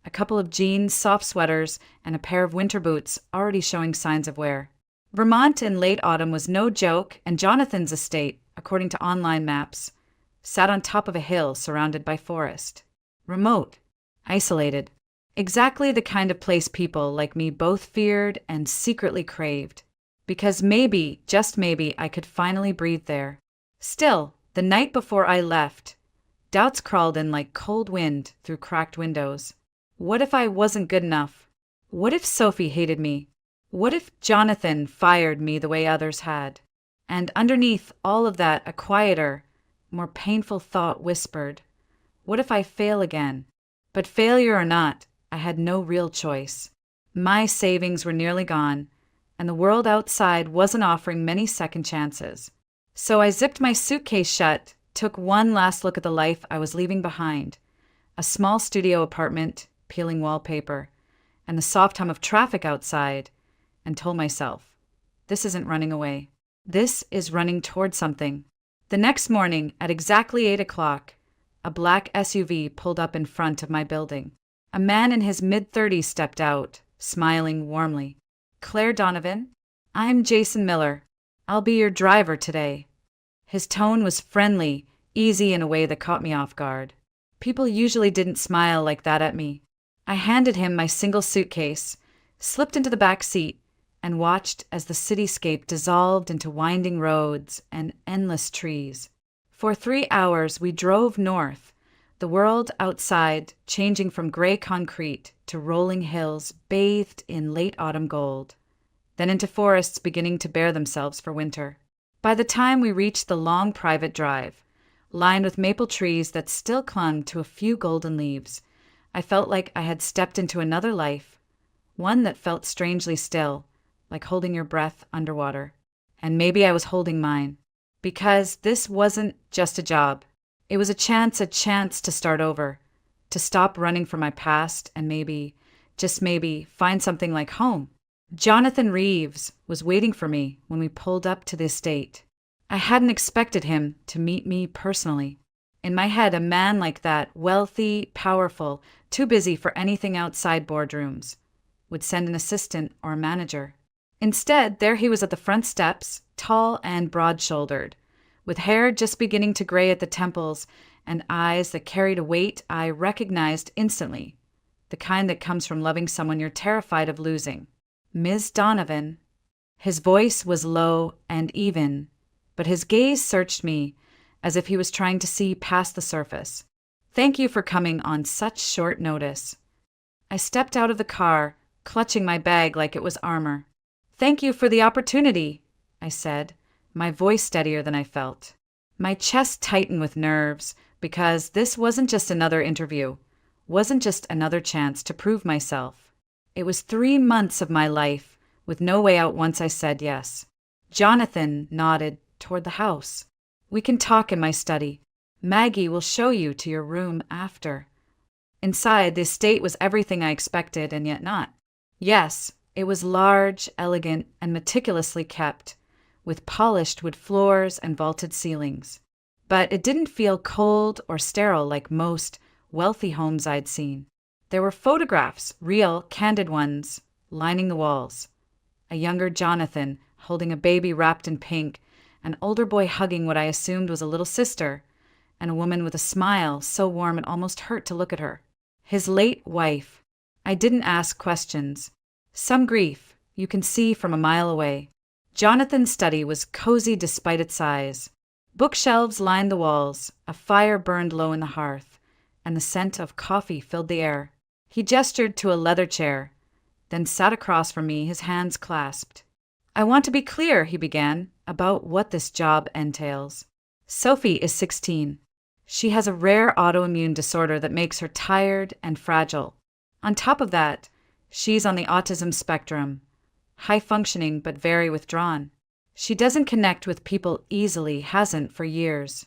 a couple of jeans, soft sweaters, and a pair of winter boots already showing signs of wear. Vermont in late autumn was no joke, and Jonathan's estate, according to online maps, sat on top of a hill surrounded by forest. Remote, isolated, exactly the kind of place people like me both feared and secretly craved. Because maybe, just maybe, I could finally breathe there. Still, the night before I left, doubts crawled in like cold wind through cracked windows. What if I wasn't good enough? What if Sophie hated me? What if Jonathan fired me the way others had? And underneath all of that, a quieter, more painful thought whispered, what if I fail again? But failure or not, I had no real choice. My savings were nearly gone, and the world outside wasn't offering many second chances. So I zipped my suitcase shut, took one last look at the life I was leaving behind, a small studio apartment, peeling wallpaper, and the soft hum of traffic outside, and told myself, this isn't running away. This is running toward something. The next morning, at exactly 8 o'clock, a black SUV pulled up in front of my building. A man in his mid-30s stepped out, smiling warmly. Claire Donovan, I'm Jason Miller. I'll be your driver today. His tone was friendly, easy in a way that caught me off guard. People usually didn't smile like that at me. I handed him my single suitcase, slipped into the back seat, and watched as the cityscape dissolved into winding roads and endless trees. For 3 hours, we drove north, the world outside changing from gray concrete to rolling hills bathed in late autumn gold, then into forests beginning to bare themselves for winter. By the time we reached the long private drive, lined with maple trees that still clung to a few golden leaves, I felt like I had stepped into another life, one that felt strangely still, like holding your breath underwater. And maybe I was holding mine, because this wasn't just a job. It was a chance to start over, to stop running from my past and maybe, just maybe, find something like home. Jonathan Reeves was waiting for me when we pulled up to the estate. I hadn't expected him to meet me personally. In my head, a man like that, wealthy, powerful, too busy for anything outside boardrooms, would send an assistant or a manager. Instead, there he was at the front steps, tall and broad-shouldered, with hair just beginning to gray at the temples and eyes that carried a weight I recognized instantly, the kind that comes from loving someone you're terrified of losing. Ms. Donovan. His voice was low and even, but his gaze searched me as if he was trying to see past the surface. Thank you for coming on such short notice. I stepped out of the car, clutching my bag like it was armor. Thank you for the opportunity, I said, my voice steadier than I felt. My chest tightened with nerves because this wasn't just another interview, wasn't just another chance to prove myself. It was 3 months of my life with no way out once I said yes. Jonathan nodded toward the house. We can talk in my study. Maggie will show you to your room after. Inside, the estate was everything I expected and yet not. Yes, it was large, elegant, and meticulously kept, with polished wood floors and vaulted ceilings. But it didn't feel cold or sterile like most wealthy homes I'd seen. There were photographs, real, candid ones, lining the walls. A younger Jonathan holding a baby wrapped in pink, an older boy hugging what I assumed was a little sister, and a woman with a smile so warm it almost hurt to look at her. His late wife. I didn't ask questions. Some grief, you can see from a mile away. Jonathan's study was cozy despite its size. Bookshelves lined the walls, a fire burned low in the hearth, and the scent of coffee filled the air. He gestured to a leather chair, then sat across from me, his hands clasped. I want to be clear, he began, about what this job entails. Sophie is 16. She has a rare autoimmune disorder that makes her tired and fragile. On top of that, she's on the autism spectrum, high-functioning but very withdrawn. She doesn't connect with people easily, hasn't for years.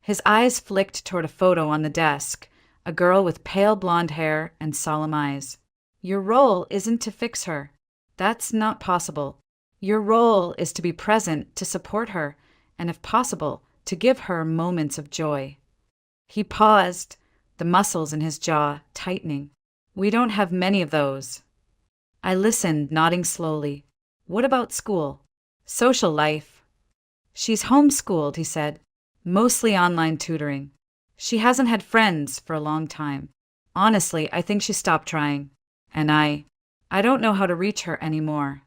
His eyes flicked toward a photo on the desk, a girl with pale blonde hair and solemn eyes. Your role isn't to fix her. That's not possible. Your role is to be present, to support her, and if possible, to give her moments of joy. He paused, the muscles in his jaw tightening. We don't have many of those. I listened, nodding slowly. What about school? Social life? She's homeschooled, he said. Mostly online tutoring. She hasn't had friends for a long time. Honestly, I think she stopped trying. And I don't know how to reach her anymore.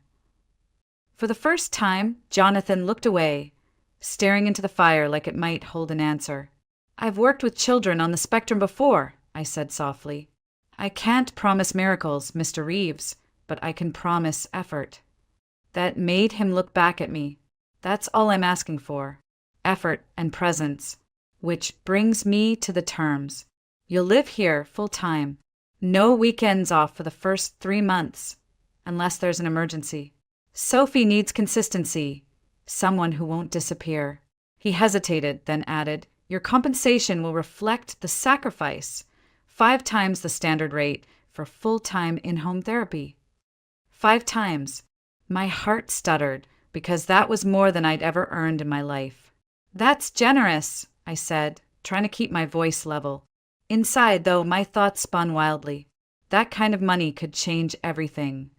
For the first time, Jonathan looked away, staring into the fire like it might hold an answer. I've worked with children on the spectrum before, I said softly. I can't promise miracles, Mr. Reeves, but I can promise effort. That made him look back at me. That's all I'm asking for. Effort and presence. Which brings me to the terms. You'll live here full time. No weekends off for the first 3 months, unless there's an emergency. Sophie needs consistency. Someone who won't disappear. He hesitated, then added, your compensation will reflect the sacrifice. 5 times the standard rate for full-time in-home therapy. 5 times. My heart stuttered, because that was more than I'd ever earned in my life. That's generous, I said, trying to keep my voice level. Inside, though, my thoughts spun wildly. That kind of money could change everything.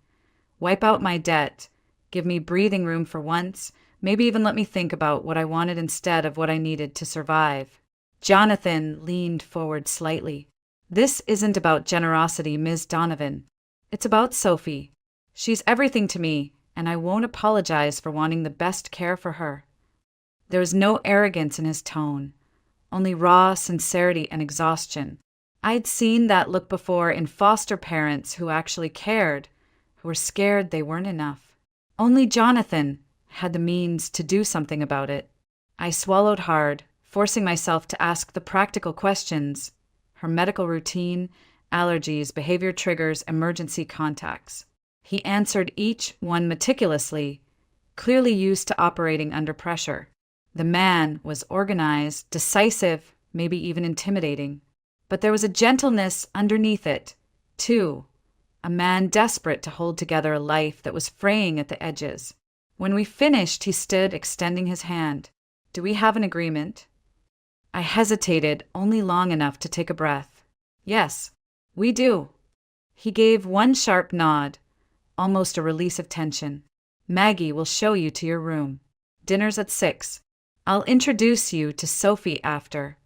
Wipe out my debt, give me breathing room for once, maybe even let me think about what I wanted instead of what I needed to survive. Jonathan leaned forward slightly. This isn't about generosity, Ms. Donovan. It's about Sophie. She's everything to me, and I won't apologize for wanting the best care for her. There was no arrogance in his tone, only raw sincerity and exhaustion. I'd seen that look before in foster parents who actually cared, who were scared they weren't enough. Only Jonathan had the means to do something about it. I swallowed hard, forcing myself to ask the practical questions: her medical routine, allergies, behavior triggers, emergency contacts. He answered each one meticulously, clearly used to operating under pressure. The man was organized, decisive, maybe even intimidating. But there was a gentleness underneath it, too. A man desperate to hold together a life that was fraying at the edges. When we finished, he stood extending his hand. "Do we have an agreement?" I hesitated only long enough to take a breath. "Yes, we do." He gave one sharp nod, almost a release of tension. "Maggie will show you to your room. Dinner's at 6. I'll introduce you to Sophie after."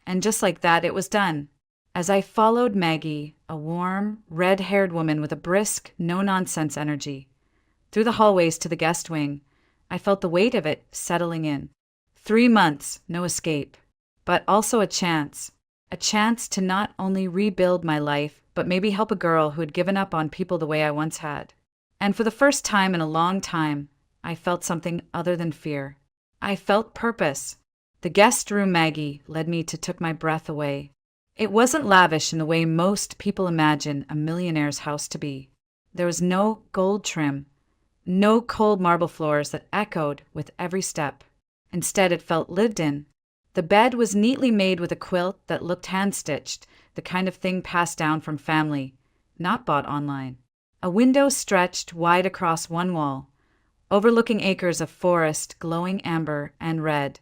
And just like that, it was done. As I followed Maggie, a warm, red-haired woman with a brisk, no-nonsense energy, through the hallways to the guest wing, I felt the weight of it settling in. 3 months, no escape, but also a chance to not only rebuild my life, but maybe help a girl who had given up on people the way I once had. And for the first time in a long time, I felt something other than fear. I felt purpose. The guest room Maggie led me to took my breath away. It wasn't lavish in the way most people imagine a millionaire's house to be. There was no gold trim, no cold marble floors that echoed with every step. Instead, it felt lived in. The bed was neatly made with a quilt that looked hand-stitched, the kind of thing passed down from family, not bought online. A window stretched wide across one wall, overlooking acres of forest glowing amber and red,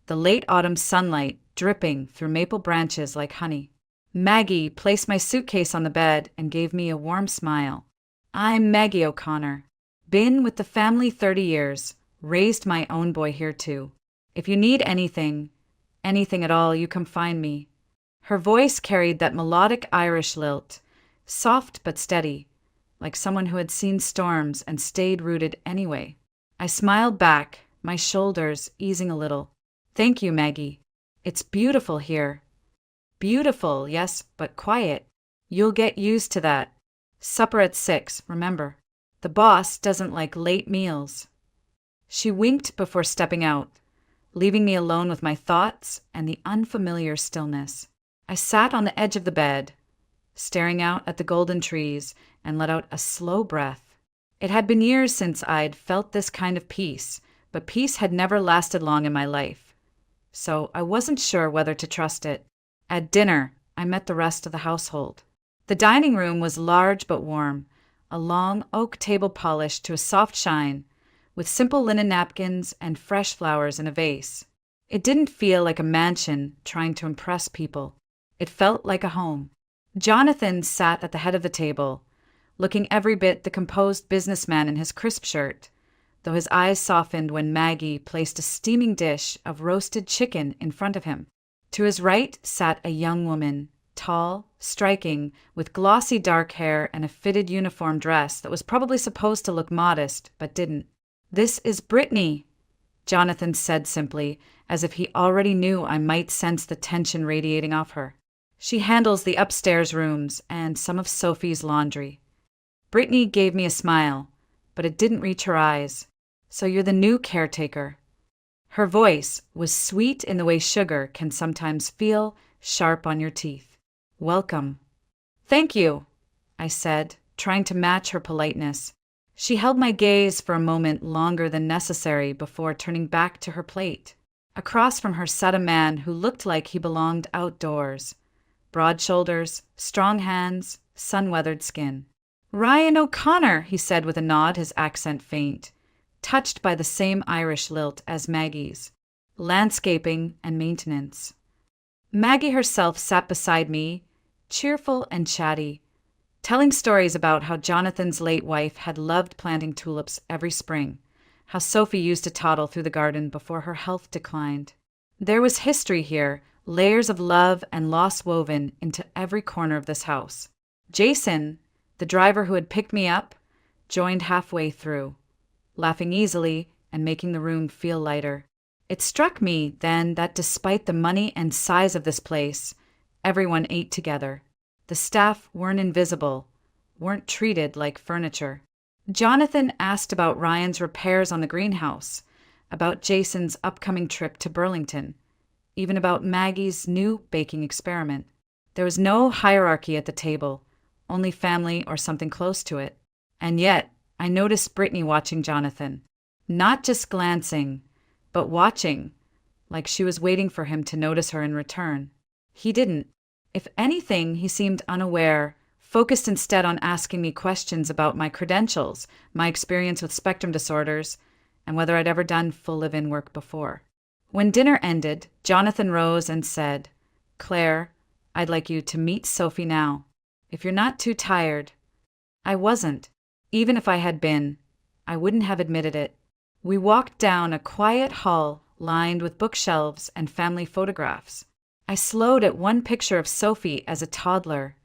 the late autumn sunlight dripping through maple branches like honey. Maggie placed my suitcase on the bed and gave me a warm smile. "I'm Maggie O'Connor. Been with the family 30 years, raised my own boy here too. If you need anything at all, you come find me." Her voice carried that melodic Irish lilt, soft but steady, like someone who had seen storms and stayed rooted anyway. I smiled back, my shoulders easing a little. "Thank you, Maggie. It's beautiful here." "Beautiful, yes, but quiet. You'll get used to that. Supper at 6, remember. The boss doesn't like late meals." She winked before stepping out, leaving me alone with my thoughts and the unfamiliar stillness. I sat on the edge of the bed, staring out at the golden trees, and let out a slow breath. It had been years since I'd felt this kind of peace, but peace had never lasted long in my life, so I wasn't sure whether to trust it. At dinner, I met the rest of the household. The dining room was large but warm, a long oak table polished to a soft shine, with simple linen napkins and fresh flowers in a vase. It didn't feel like a mansion trying to impress people. It felt like a home. Jonathan sat at the head of the table, looking every bit the composed businessman in his crisp shirt, though his eyes softened when Maggie placed a steaming dish of roasted chicken in front of him. To his right sat a young woman, tall, striking, with glossy dark hair and a fitted uniform dress that was probably supposed to look modest, but didn't. "This is Brittany," Jonathan said simply, as if he already knew I might sense the tension radiating off her. "She handles the upstairs rooms and some of Sophie's laundry." Brittany gave me a smile, but it didn't reach her eyes. "So you're the new caretaker." Her voice was sweet in the way sugar can sometimes feel sharp on your teeth. "Welcome." "Thank you," I said, trying to match her politeness. She held my gaze for a moment longer than necessary before turning back to her plate. Across from her sat a man who looked like he belonged outdoors. Broad shoulders, strong hands, sun-weathered skin. "Ryan O'Connor," he said with a nod, his accent faint, touched by the same Irish lilt as Maggie's. "Landscaping and maintenance." Maggie herself sat beside me, cheerful and chatty, telling stories about how Jonathan's late wife had loved planting tulips every spring, how Sophie used to toddle through the garden before her health declined. There was history here, layers of love and loss woven into every corner of this house. Jason, the driver who had picked me up, joined halfway through, laughing easily and making the room feel lighter. It struck me then that despite the money and size of this place, everyone ate together. The staff weren't invisible, weren't treated like furniture. Jonathan asked about Ryan's repairs on the greenhouse, about Jason's upcoming trip to Burlington, even about Maggie's new baking experiment. There was no hierarchy at the table, only family or something close to it. And yet, I noticed Brittany watching Jonathan, not just glancing, but watching, like she was waiting for him to notice her in return. He didn't. If anything, he seemed unaware, focused instead on asking me questions about my credentials, my experience with spectrum disorders, and whether I'd ever done full live-in work before. When dinner ended, Jonathan rose and said, "Claire, I'd like you to meet Sophie now. If you're not too tired." I wasn't. Even if I had been, I wouldn't have admitted it. We walked down a quiet hall lined with bookshelves and family photographs. I slowed at one picture of Sophie as a toddler,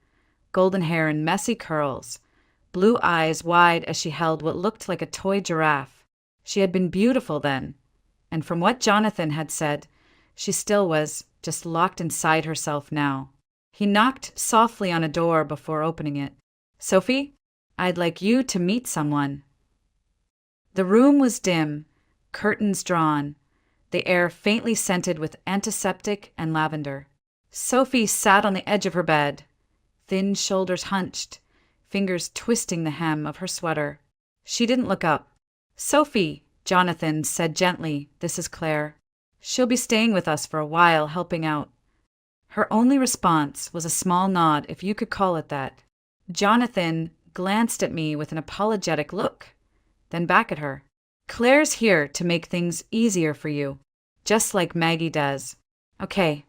golden hair in messy curls, blue eyes wide as she held what looked like a toy giraffe. She had been beautiful then, and from what Jonathan had said, she still was, just locked inside herself now. He knocked softly on a door before opening it. "Sophie, I'd like you to meet someone." The room was dim, curtains drawn, the air faintly scented with antiseptic and lavender. Sophie sat on the edge of her bed, thin shoulders hunched, fingers twisting the hem of her sweater. She didn't look up. "Sophie," Jonathan said gently, "this is Claire. She'll be staying with us for a while, helping out." Her only response was a small nod, if you could call it that. Jonathan glanced at me with an apologetic look, then back at her. "Claire's here to make things easier for you, just like Maggie does." "Okay."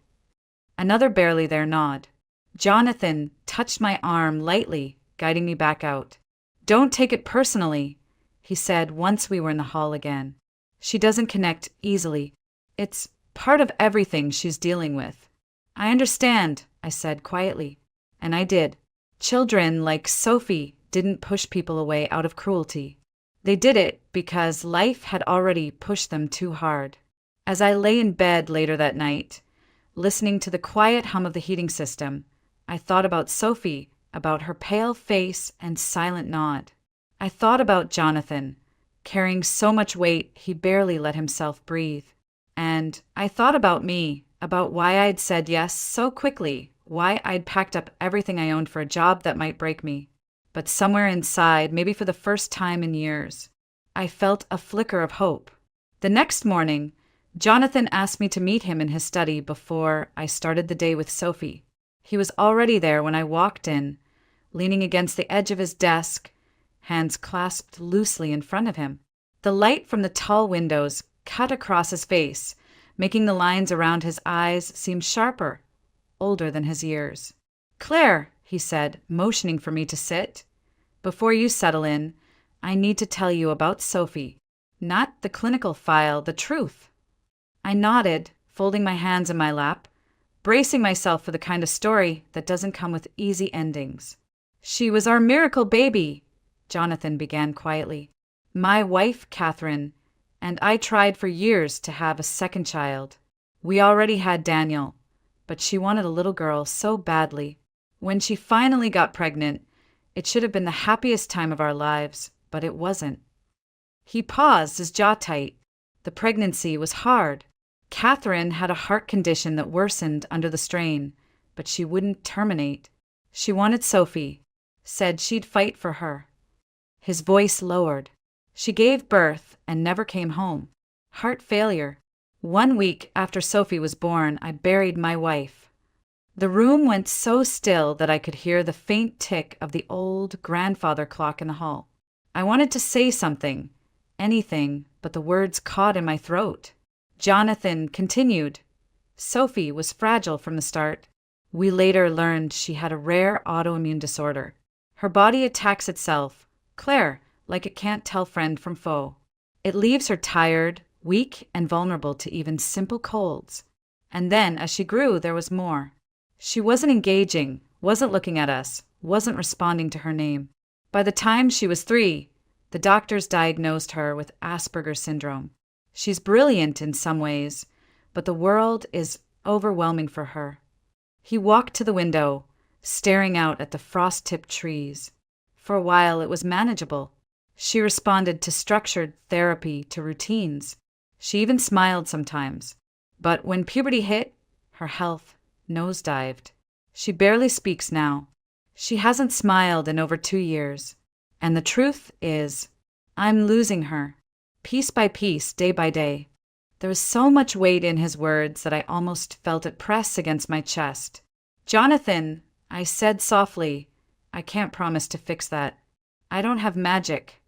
Another barely there nod. Jonathan touched my arm lightly, guiding me back out. "Don't take it personally," he said once we were in the hall again. "She doesn't connect easily. It's part of everything she's dealing with." "I understand," I said quietly. And I did. Children like Sophie didn't push people away out of cruelty. They did it because life had already pushed them too hard. As I lay in bed later that night, listening to the quiet hum of the heating system, I thought about Sophie, about her pale face and silent nod. I thought about Jonathan, carrying so much weight he barely let himself breathe. And I thought about me, about why I'd said yes so quickly, why I'd packed up everything I owned for a job that might break me. But somewhere inside, maybe for the first time in years, I felt a flicker of hope. The next morning, Jonathan asked me to meet him in his study before I started the day with Sophie. He was already there when I walked in, leaning against the edge of his desk, hands clasped loosely in front of him. The light from the tall windows cut across his face, making the lines around his eyes seem sharper, older than his years. "Claire," he said, motioning for me to sit. "Before you settle in, I need to tell you about Sophie. Not the clinical file, the truth." I nodded, folding my hands in my lap, bracing myself for the kind of story that doesn't come with easy endings. "She was our miracle baby," Jonathan began quietly. "My wife, Catherine, and I tried for years to have a second child. We already had Daniel, but she wanted a little girl so badly. When she finally got pregnant, it should have been the happiest time of our lives, but it wasn't." He paused, his jaw tight. The pregnancy was hard. Catherine had a heart condition that worsened under the strain, but she wouldn't terminate. She wanted Sophie, said she'd fight for her. His voice lowered. She gave birth and never came home. Heart failure. 1 week after Sophie was born, I buried my wife. The room went so still that I could hear the faint tick of the old grandfather clock in the hall. I wanted to say something, anything, but the words caught in my throat. Jonathan continued. "Sophie was fragile from the start. We later learned she had a rare autoimmune disorder. Her body attacks itself, Claire, like it can't tell friend from foe. It leaves her tired, weak, and vulnerable to even simple colds. And then, as she grew, there was more. She wasn't engaging, wasn't looking at us, wasn't responding to her name. By the time she was 3, the doctors diagnosed her with Asperger's syndrome. She's brilliant in some ways, but the world is overwhelming for her. He walked to the window, staring out at the frost-tipped trees. For a while, it was manageable. She responded to structured therapy, to routines. She even smiled sometimes. But when puberty hit, her health nosedived. She barely speaks now. She hasn't smiled in over 2 years. And the truth is, I'm losing her, piece by piece, day by day. There was so much weight in his words that I almost felt it press against my chest. "Jonathan," I said softly, "I can't promise to fix that. I don't have magic."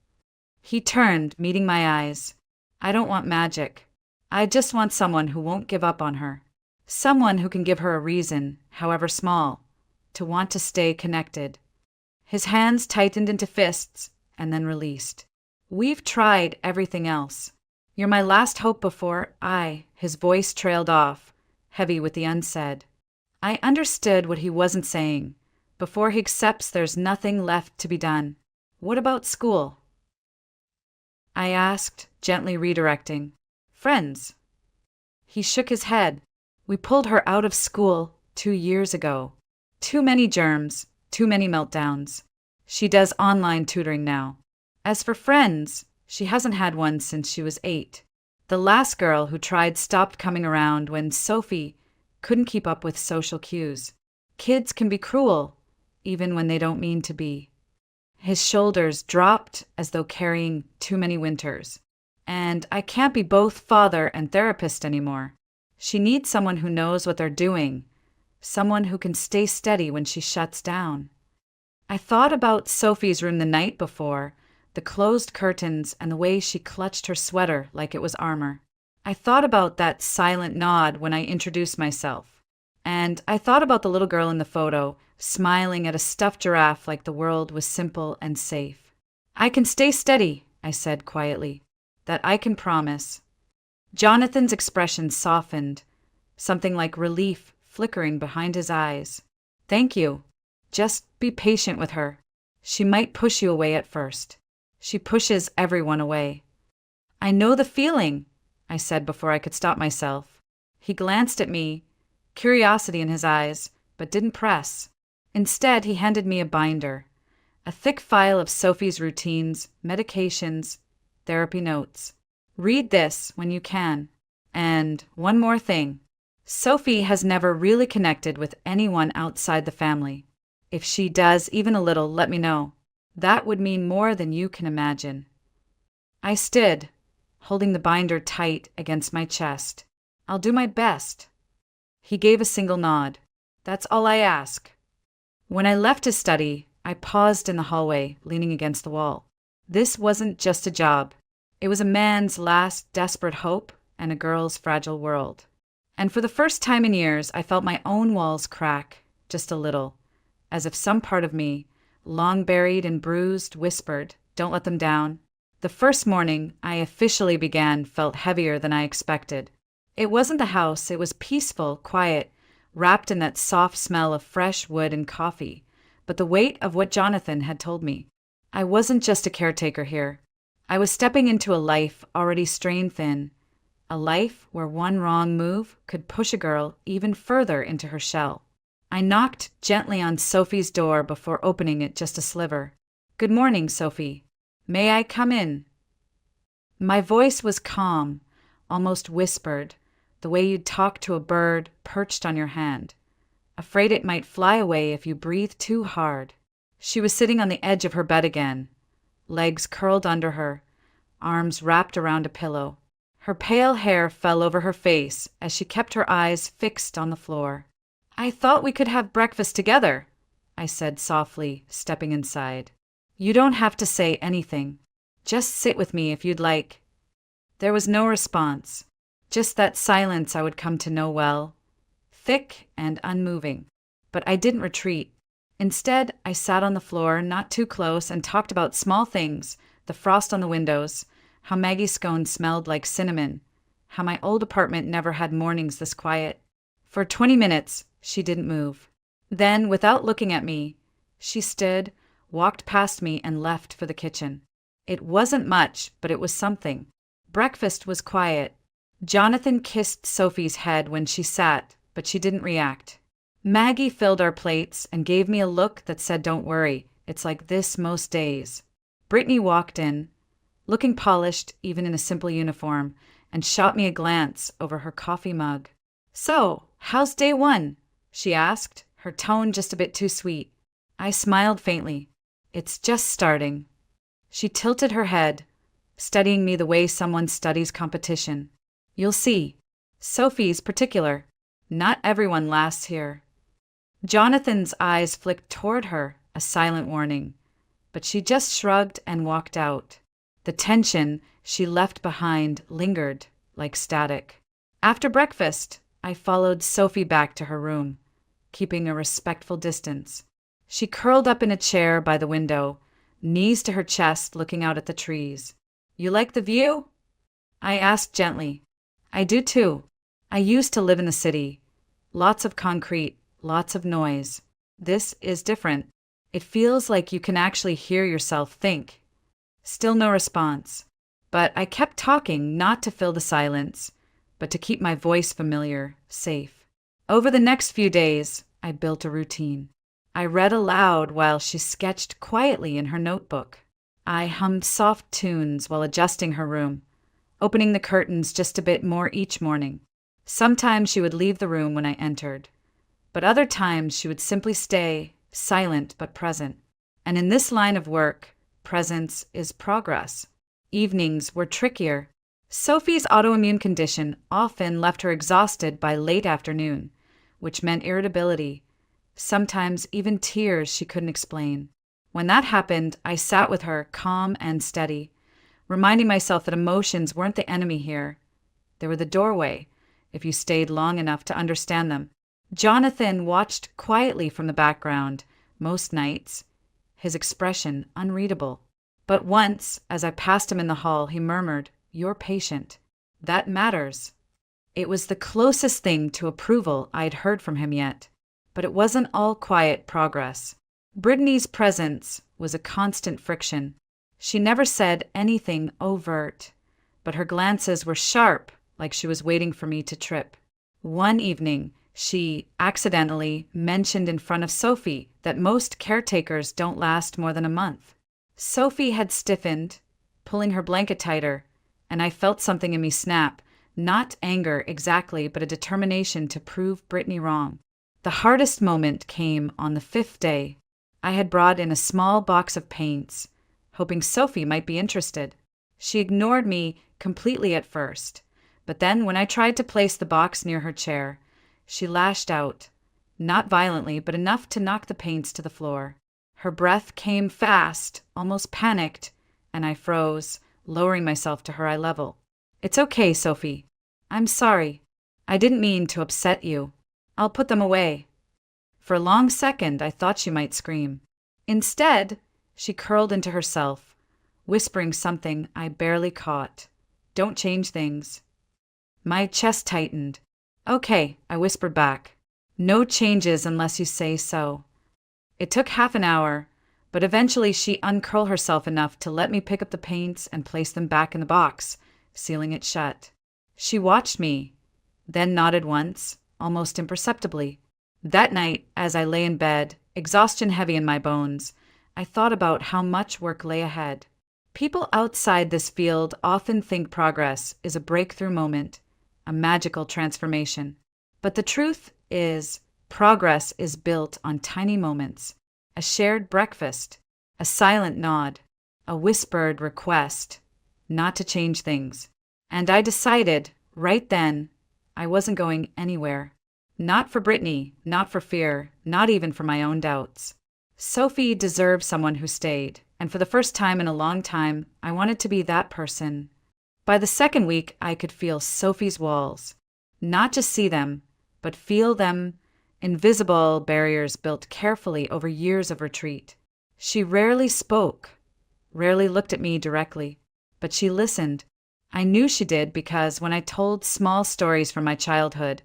He turned, meeting my eyes. "I don't want magic. I just want someone who won't give up on her. Someone who can give her a reason, however small, to want to stay connected." His hands tightened into fists and then released. "We've tried everything else. You're my last hope before His voice trailed off, heavy with the unsaid. I understood what he wasn't saying. Before he accepts there's nothing left to be done. "What about school?" I asked, gently redirecting. "Friends." He shook his head. "We pulled her out of school 2 years ago. Too many germs, too many meltdowns. She does online tutoring now. As for friends, she hasn't had one since she was 8. The last girl who tried stopped coming around when Sophie couldn't keep up with social cues. Kids can be cruel, even when they don't mean to be." His shoulders dropped as though carrying too many winters. "And I can't be both father and therapist anymore. She needs someone who knows what they're doing, someone who can stay steady when she shuts down." I thought about Sophie's room the night before, the closed curtains and the way she clutched her sweater like it was armor. I thought about that silent nod when I introduced myself. And I thought about the little girl in the photo, smiling at a stuffed giraffe like the world was simple and safe. "I can stay steady," I said quietly. "That I can promise." Jonathan's expression softened, something like relief flickering behind his eyes. "Thank you. Just be patient with her. She might push you away at first. She pushes everyone away." "I know the feeling," I said before I could stop myself. He glanced at me, curiosity in his eyes, but didn't press. Instead, he handed me a binder, a thick file of Sophie's routines, medications, therapy notes. "Read this when you can. And one more thing. Sophie has never really connected with anyone outside the family. If she does even a little, let me know. That would mean more than you can imagine." I stood, holding the binder tight against my chest. "I'll do my best." He gave a single nod. "That's all I ask." When I left his study, I paused in the hallway, leaning against the wall. This wasn't just a job. It was a man's last desperate hope and a girl's fragile world. And for the first time in years, I felt my own walls crack, just a little, as if some part of me, long buried and bruised, whispered, "Don't let them down." The first morning I officially began felt heavier than I expected. It wasn't the house, it was peaceful, quiet, wrapped in that soft smell of fresh wood and coffee, but the weight of what Jonathan had told me. I wasn't just a caretaker here. I was stepping into a life already strained thin, a life where one wrong move could push a girl even further into her shell. I knocked gently on Sophie's door before opening it just a sliver. "Good morning, Sophie. May I come in?" My voice was calm, almost whispered, the way you'd talk to a bird perched on your hand, afraid it might fly away if you breathed too hard. She was sitting on the edge of her bed again, legs curled under her, arms wrapped around a pillow. Her pale hair fell over her face as she kept her eyes fixed on the floor. "I thought we could have breakfast together," I said softly, stepping inside. "You don't have to say anything. Just sit with me if you'd like." There was no response, just that silence I would come to know well, thick and unmoving. But I didn't retreat. Instead, I sat on the floor, not too close, and talked about small things, the frost on the windows, how Maggie's scones smelled like cinnamon, how my old apartment never had mornings this quiet. For 20 minutes, she didn't move. Then, without looking at me, she stood, walked past me, and left for the kitchen. It wasn't much, but it was something. Breakfast was quiet. Jonathan kissed Sophie's head when she sat, but she didn't react. Maggie filled our plates and gave me a look that said, "Don't worry, it's like this most days." Brittany walked in, looking polished even in a simple uniform, and shot me a glance over her coffee mug. "So, how's day one?" she asked, her tone just a bit too sweet. I smiled faintly. "It's just starting." She tilted her head, studying me the way someone studies competition. "You'll see. Sophie's particular. Not everyone lasts here." Jonathan's eyes flicked toward her, a silent warning, but she just shrugged and walked out. The tension she left behind lingered like static. After breakfast, I followed Sophie back to her room, keeping a respectful distance. She curled up in a chair by the window, knees to her chest, looking out at the trees. "You like the view?" I asked gently. "I do too. I used to live in the city. Lots of concrete, lots of noise. This is different. It feels like you can actually hear yourself think." Still no response. But I kept talking, not to fill the silence, but to keep my voice familiar, safe. Over the next few days, I built a routine. I read aloud while she sketched quietly in her notebook. I hummed soft tunes while adjusting her room, opening the curtains just a bit more each morning. Sometimes she would leave the room when I entered, but other times she would simply stay, silent but present. And in this line of work, presence is progress. Evenings were trickier. Sophie's autoimmune condition often left her exhausted by late afternoon, which meant irritability, sometimes even tears she couldn't explain. When that happened, I sat with her, calm and steady, reminding myself that emotions weren't the enemy here. They were the doorway, if you stayed long enough to understand them. Jonathan watched quietly from the background, most nights, his expression unreadable. But once, as I passed him in the hall, he murmured, "You're patient. That matters." It was the closest thing to approval I'd heard from him yet, but it wasn't all quiet progress. Brittany's presence was a constant friction. She never said anything overt, but her glances were sharp, like she was waiting for me to trip. One evening, she accidentally mentioned in front of Sophie that most caretakers don't last more than a month. Sophie had stiffened, pulling her blanket tighter, and I felt something in me snap, not anger exactly, but a determination to prove Brittany wrong. The hardest moment came on the 5th day. I had brought in a small box of paints, hoping Sophie might be interested. She ignored me completely at first, but then when I tried to place the box near her chair, she lashed out, not violently, but enough to knock the paints to the floor. Her breath came fast, almost panicked, and I froze, lowering myself to her eye level. "It's okay, Sophie. I'm sorry. I didn't mean to upset you. I'll put them away." For a long second, I thought she might scream. Instead, she curled into herself, whispering something I barely caught. "Don't change things." My chest tightened. "Okay," I whispered back. "No changes unless you say so." It took half an hour, but eventually she uncurled herself enough to let me pick up the paints and place them back in the box, sealing it shut. She watched me, then nodded once, almost imperceptibly. That night, as I lay in bed, exhaustion heavy in my bones, I thought about how much work lay ahead. People outside this field often think progress is a breakthrough moment, a magical transformation. But the truth is, progress is built on tiny moments, a shared breakfast, a silent nod, a whispered request, not to change things. And I decided, right then, I wasn't going anywhere. Not for Brittany, not for fear, not even for my own doubts. Sophie deserved someone who stayed, and for the first time in a long time, I wanted to be that person. By the second week, I could feel Sophie's walls. Not just see them, but feel them, invisible barriers built carefully over years of retreat. She rarely spoke, rarely looked at me directly, but she listened. I knew she did because when I told small stories from my childhood,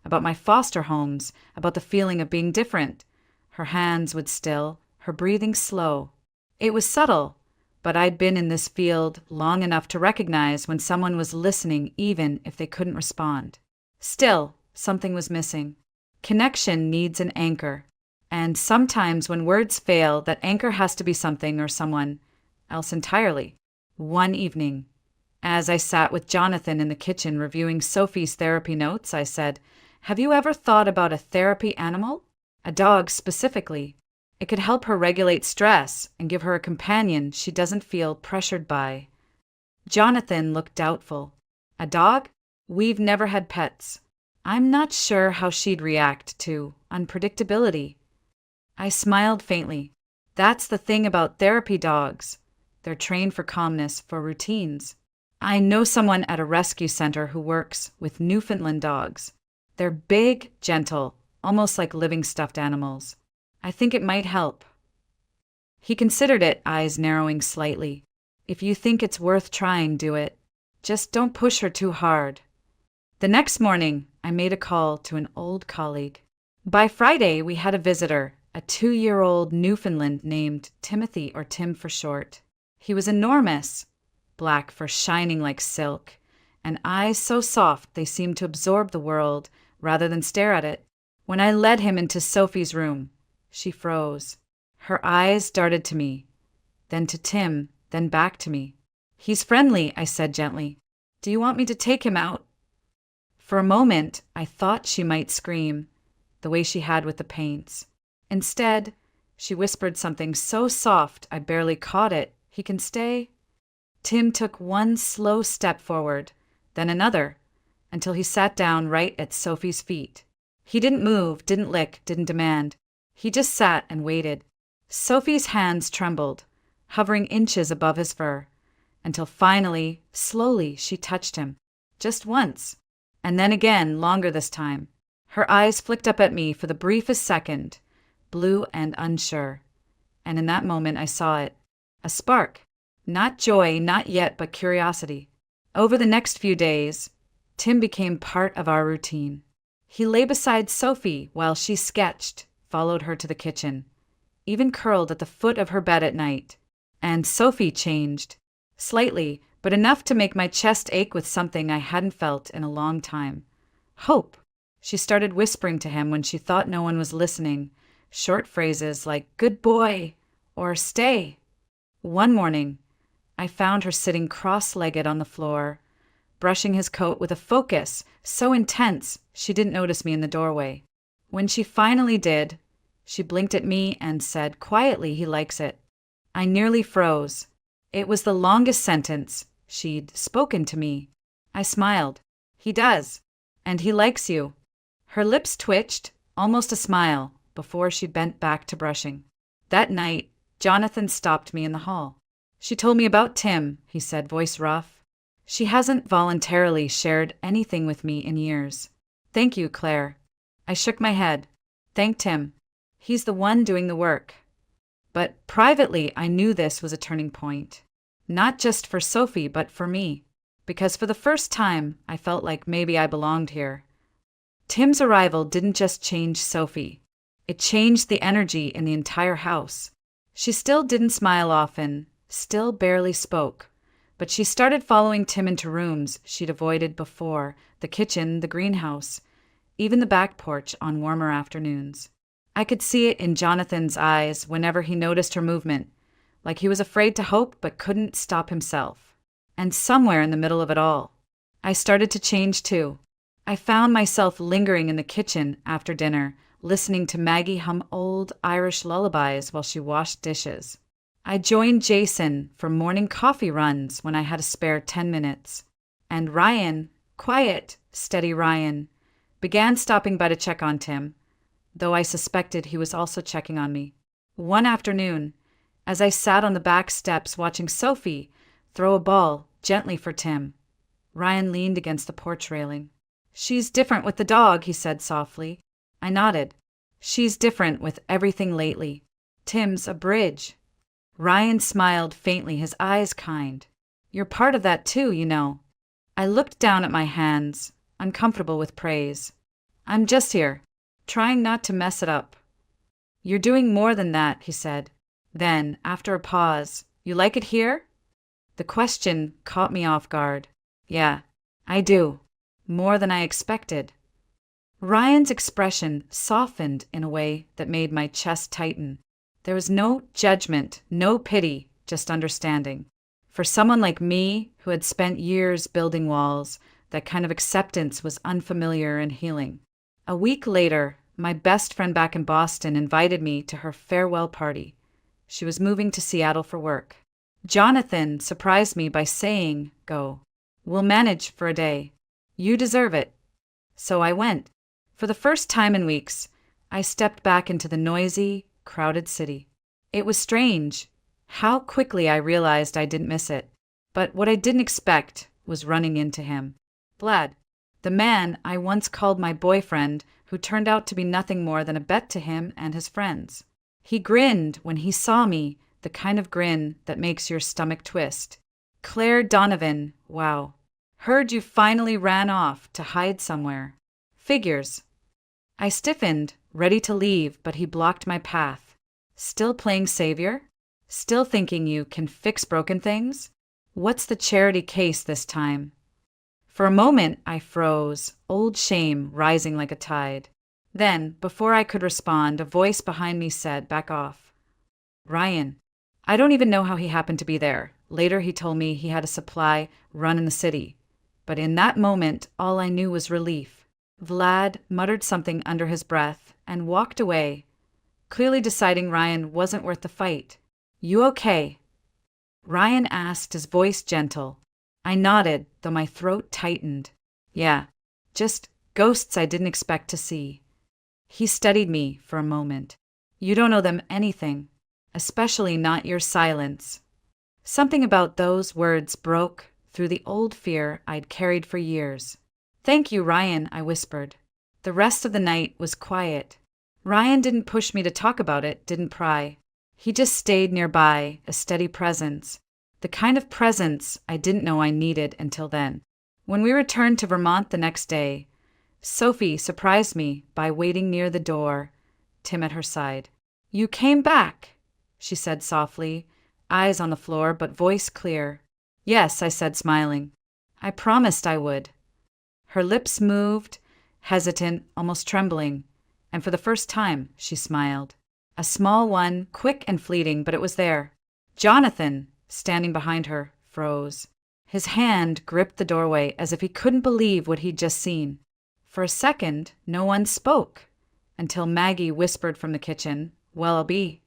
about my foster homes, about the feeling of being different. Her hands would still, her breathing slow. It was subtle, but I'd been in this field long enough to recognize when someone was listening even if they couldn't respond. Still, something was missing. Connection needs an anchor. And sometimes when words fail, that anchor has to be something or someone else entirely. One evening, as I sat with Jonathan in the kitchen reviewing Sophie's therapy notes, I said, "Have you ever thought about a therapy animal? A dog specifically. It could help her regulate stress and give her a companion she doesn't feel pressured by." Jonathan looked doubtful. "A dog? We've never had pets. I'm not sure how she'd react to unpredictability." I smiled faintly. That's the thing about therapy dogs. They're trained for calmness, for routines. I know someone at a rescue center who works with Newfoundland dogs. They're big, gentle, almost like living stuffed animals. I think it might help. He considered it, eyes narrowing slightly. "If you think it's worth trying, do it. Just don't push her too hard." The next morning, I made a call to an old colleague. By Friday, we had a visitor, a 2-year-old Newfoundland named Timothy, or Tim for short. He was enormous, black fur shining like silk, and eyes so soft they seemed to absorb the world rather than stare at it. When I led him into Sophie's room, she froze. Her eyes darted to me, then to Tim, then back to me. "He's friendly," I said gently. "Do you want me to take him out?" For a moment, I thought she might scream, the way she had with the paints. Instead, she whispered something so soft I barely caught it. "He can stay." Tim took one slow step forward, then another, until he sat down right at Sophie's feet. He didn't move, didn't lick, didn't demand. He just sat and waited. Sophie's hands trembled, hovering inches above his fur, until finally, slowly, she touched him. Just once. And then again, longer this time. Her eyes flicked up at me for the briefest second, blue and unsure. And in that moment I saw it. A spark. Not joy, not yet, but curiosity. Over the next few days, Tim became part of our routine. He lay beside Sophie while she sketched, followed her to the kitchen, even curled at the foot of her bed at night. And Sophie changed. Slightly, but enough to make my chest ache with something I hadn't felt in a long time. Hope. She started whispering to him when she thought no one was listening, short phrases like "good boy" or "stay." One morning, I found her sitting cross-legged on the floor, brushing his coat with a focus so intense she didn't notice me in the doorway. When she finally did, she blinked at me and said quietly, "He likes it." I nearly froze. It was the longest sentence she'd spoken to me. I smiled. "He does. And he likes you." Her lips twitched, almost a smile, before she bent back to brushing. That night, Jonathan stopped me in the hall. "She told me about Tim," he said, voice rough. "She hasn't voluntarily shared anything with me in years." "Thank you, Claire." I shook my head. Thanked him. He's the one doing the work. But privately, I knew this was a turning point. Not just for Sophie, but for me. Because for the first time, I felt like maybe I belonged here. Tim's arrival didn't just change Sophie. It changed the energy in the entire house. She still didn't smile often, still barely spoke, but she started following Tim into rooms she'd avoided before, the kitchen, the greenhouse, even the back porch on warmer afternoons. I could see it in Jonathan's eyes whenever he noticed her movement, like he was afraid to hope but couldn't stop himself. And somewhere in the middle of it all, I started to change too. I found myself lingering in the kitchen after dinner, listening to Maggie hum old Irish lullabies while she washed dishes. I joined Jason for morning coffee runs when I had a spare 10 minutes. And Ryan, quiet, steady Ryan, began stopping by to check on Tim, though I suspected he was also checking on me. One afternoon, as I sat on the back steps watching Sophie throw a ball gently for Tim, Ryan leaned against the porch railing. "She's different with the dog," he said softly. I nodded. "She's different with everything lately. Tim's a bridge." Ryan smiled faintly, his eyes kind. "You're part of that too, you know." I looked down at my hands, uncomfortable with praise. I'm just here, trying not to mess it up. You're doing more than that, he said. Then, after a pause, you like it here? The question caught me off guard. Yeah, I do. More than I expected. Ryan's expression softened in a way that made my chest tighten. There was no judgment, no pity, just understanding. For someone like me, who had spent years building walls, that kind of acceptance was unfamiliar and healing. A week later, my best friend back in Boston invited me to her farewell party. She was moving to Seattle for work. Jonathan surprised me by saying, "Go. We'll manage for a day. You deserve it." So I went. For the first time in weeks, I stepped back into the noisy, crowded city. It was strange how quickly I realized I didn't miss it. But what I didn't expect was running into him. Vlad, the man I once called my boyfriend, who turned out to be nothing more than a bet to him and his friends. He grinned when he saw me, the kind of grin that makes your stomach twist. "Claire Donovan, wow. Heard you finally ran off to hide somewhere." "Figures." I stiffened, ready to leave, but he blocked my path. "Still playing savior? Still thinking you can fix broken things? What's the charity case this time?" For a moment, I froze, old shame rising like a tide. Then, before I could respond, a voice behind me said, "Back off." Ryan. I don't even know how he happened to be there. Later, he told me he had a supply run in the city. But in that moment, all I knew was relief. Vlad muttered something under his breath and walked away, clearly deciding Ryan wasn't worth the fight. "You okay?" Ryan asked, his voice gentle. I nodded, though my throat tightened. "Yeah, just ghosts I didn't expect to see." He studied me for a moment. "You don't owe them anything, especially not your silence." Something about those words broke through the old fear I'd carried for years. "Thank you, Ryan," I whispered. The rest of the night was quiet. Ryan didn't push me to talk about it, didn't pry. He just stayed nearby, a steady presence. The kind of presence I didn't know I needed until then. When we returned to Vermont the next day, Sophie surprised me by waiting near the door, Tim at her side. "You came back," she said softly, eyes on the floor but voice clear. "Yes," I said, smiling. "I promised I would." Her lips moved, hesitant, almost trembling, and for the first time she smiled. A small one, quick and fleeting, but it was there. Jonathan, standing behind her, froze. His hand gripped the doorway as if he couldn't believe what he'd just seen. For a second, no one spoke, until Maggie whispered from the kitchen, "Well, I'll be."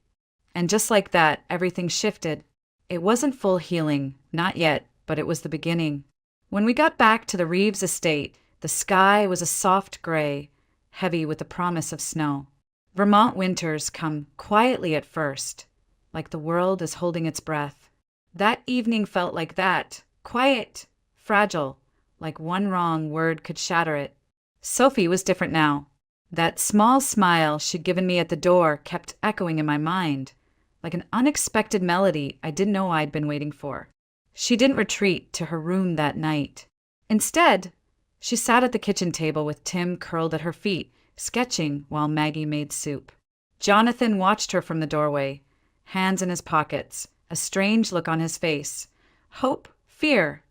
And just like that, everything shifted. It wasn't full healing, not yet, but it was the beginning. When we got back to the Reeves estate, the sky was a soft gray, heavy with the promise of snow. Vermont winters come quietly at first, like the world is holding its breath. That evening felt like that, quiet, fragile, like one wrong word could shatter it. Sophie was different now. That small smile she'd given me at the door kept echoing in my mind, like an unexpected melody I didn't know I'd been waiting for. She didn't retreat to her room that night. Instead, she sat at the kitchen table with Tim curled at her feet, sketching while Maggie made soup. Jonathan watched her from the doorway, hands in his pockets, a strange look on his face. Hope, fear,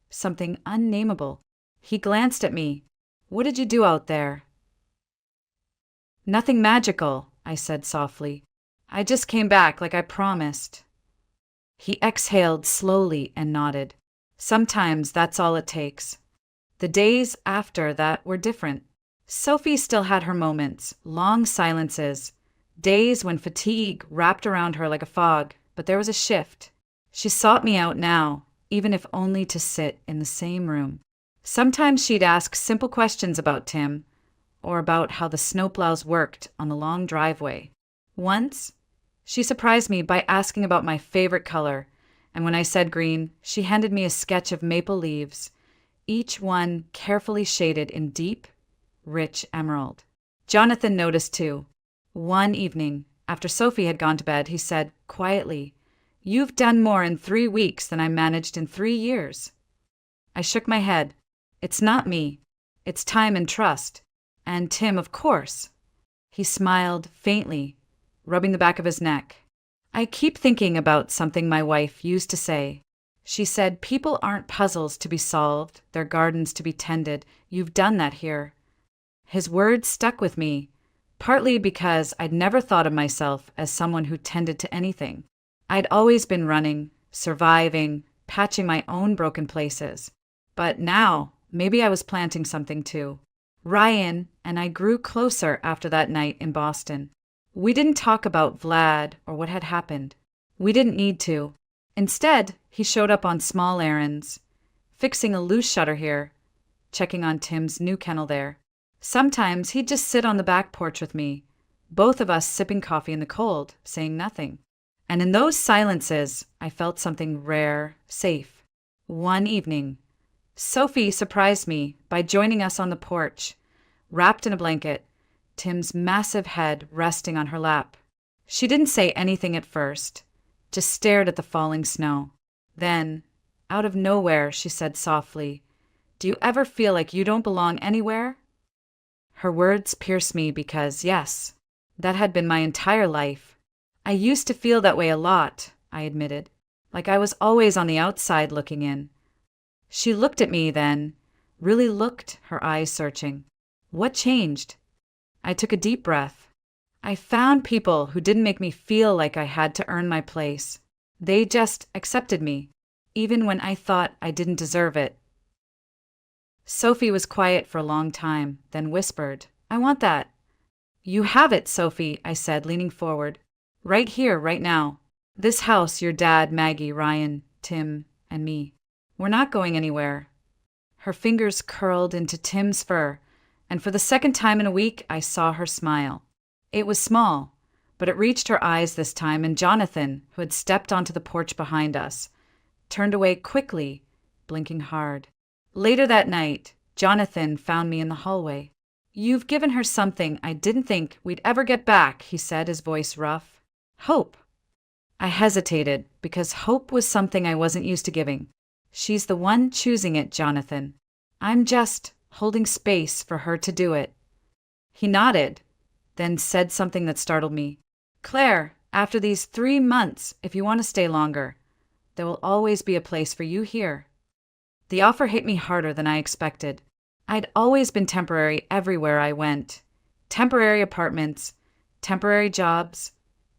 something unnameable. He glanced at me. "What did you do out there?" "Nothing magical," I said softly. "I just came back like I promised." He exhaled slowly and nodded. Sometimes that's all it takes. The days after that were different. Sophie still had her moments, long silences, days when fatigue wrapped around her like a fog, but there was a shift. She sought me out now, even if only to sit in the same room. Sometimes she'd ask simple questions about Tim, or about how the snowplows worked on the long driveway. Once, she surprised me by asking about my favorite color, and when I said green, she handed me a sketch of maple leaves, each one carefully shaded in deep, rich emerald. Jonathan noticed too. One evening, after Sophie had gone to bed, he said quietly, "You've done more in 3 weeks than I managed in 3 years." I shook my head. It's not me. It's time and trust. And Tim, of course. He smiled faintly, rubbing the back of his neck. I keep thinking about something my wife used to say. She said, people aren't puzzles to be solved, they're gardens to be tended. You've done that here. His words stuck with me, partly because I'd never thought of myself as someone who tended to anything. I'd always been running, surviving, patching my own broken places. But now, maybe I was planting something too. Ryan and I grew closer after that night in Boston. We didn't talk about Vlad or what had happened. We didn't need to. Instead, he showed up on small errands, fixing a loose shutter here, checking on Tim's new kennel there. Sometimes he'd just sit on the back porch with me, both of us sipping coffee in the cold, saying nothing. And in those silences, I felt something rare, safe. One evening, Sophie surprised me by joining us on the porch, wrapped in a blanket, Tim's massive head resting on her lap. She didn't say anything at first, just stared at the falling snow. Then, out of nowhere, she said softly, "Do you ever feel like you don't belong anywhere?" Her words pierced me because, yes, that had been my entire life. I used to feel that way a lot, I admitted, like I was always on the outside looking in. She looked at me then, really looked, her eyes searching. What changed? I took a deep breath. I found people who didn't make me feel like I had to earn my place. They just accepted me, even when I thought I didn't deserve it. Sophie was quiet for a long time, then whispered, "I want that." "You have it, Sophie," I said, leaning forward. "Right here, right now. This house, your dad, Maggie, Ryan, Tim, and me. We're not going anywhere." Her fingers curled into Tim's fur, and for the second time in a week, I saw her smile. It was small, but it reached her eyes this time, and Jonathan, who had stepped onto the porch behind us, turned away quickly, blinking hard. Later that night, Jonathan found me in the hallway. "You've given her something I didn't think we'd ever get back," he said, his voice rough. "Hope." I hesitated, because hope was something I wasn't used to giving. "She's the one choosing it, Jonathan. I'm just holding space for her to do it." He nodded, then said something that startled me. "Claire, after these 3 months, if you want to stay longer, there will always be a place for you here." The offer hit me harder than I expected. I'd always been temporary everywhere I went. Temporary apartments, temporary jobs,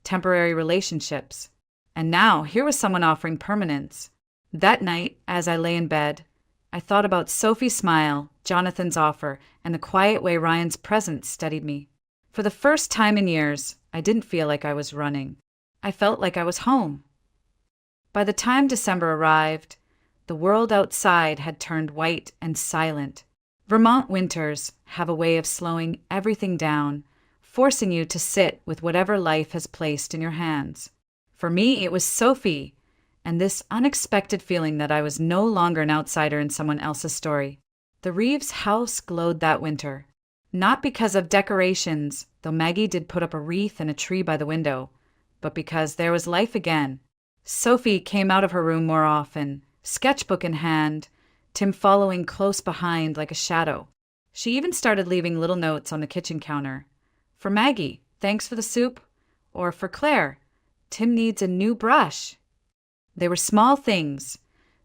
temporary relationships. And now here was someone offering permanence. That night, as I lay in bed, I thought about Sophie's smile, Jonathan's offer, and the quiet way Ryan's presence steadied me. For the first time in years, I didn't feel like I was running. I felt like I was home. By the time December arrived, the world outside had turned white and silent. Vermont winters have a way of slowing everything down, forcing you to sit with whatever life has placed in your hands. For me, it was Sophie, and this unexpected feeling that I was no longer an outsider in someone else's story. The Reeves house glowed that winter. Not because of decorations, though Maggie did put up a wreath and a tree by the window, but because there was life again. Sophie came out of her room more often, sketchbook in hand, Tim following close behind like a shadow. She even started leaving little notes on the kitchen counter. For Maggie, "Thanks for the soup," or for Claire, "Tim needs a new brush." They were small things,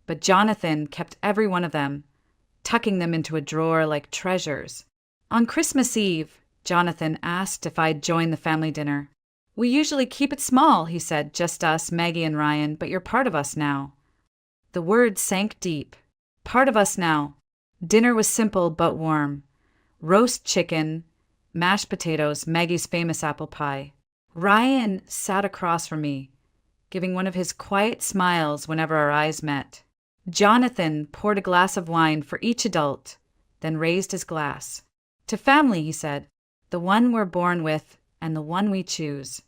but Jonathan kept every one of them, tucking them into a drawer like treasures. On Christmas Eve, Jonathan asked if I'd join the family dinner. "We usually keep it small," he said, "just us, Maggie and Ryan, but you're part of us now." The word sank deep. Part of us now. Dinner was simple but warm. Roast chicken, mashed potatoes, Maggie's famous apple pie. Ryan sat across from me, giving one of his quiet smiles whenever our eyes met. Jonathan poured a glass of wine for each adult, then raised his glass. "To family," he said, "the one we're born with and the one we choose."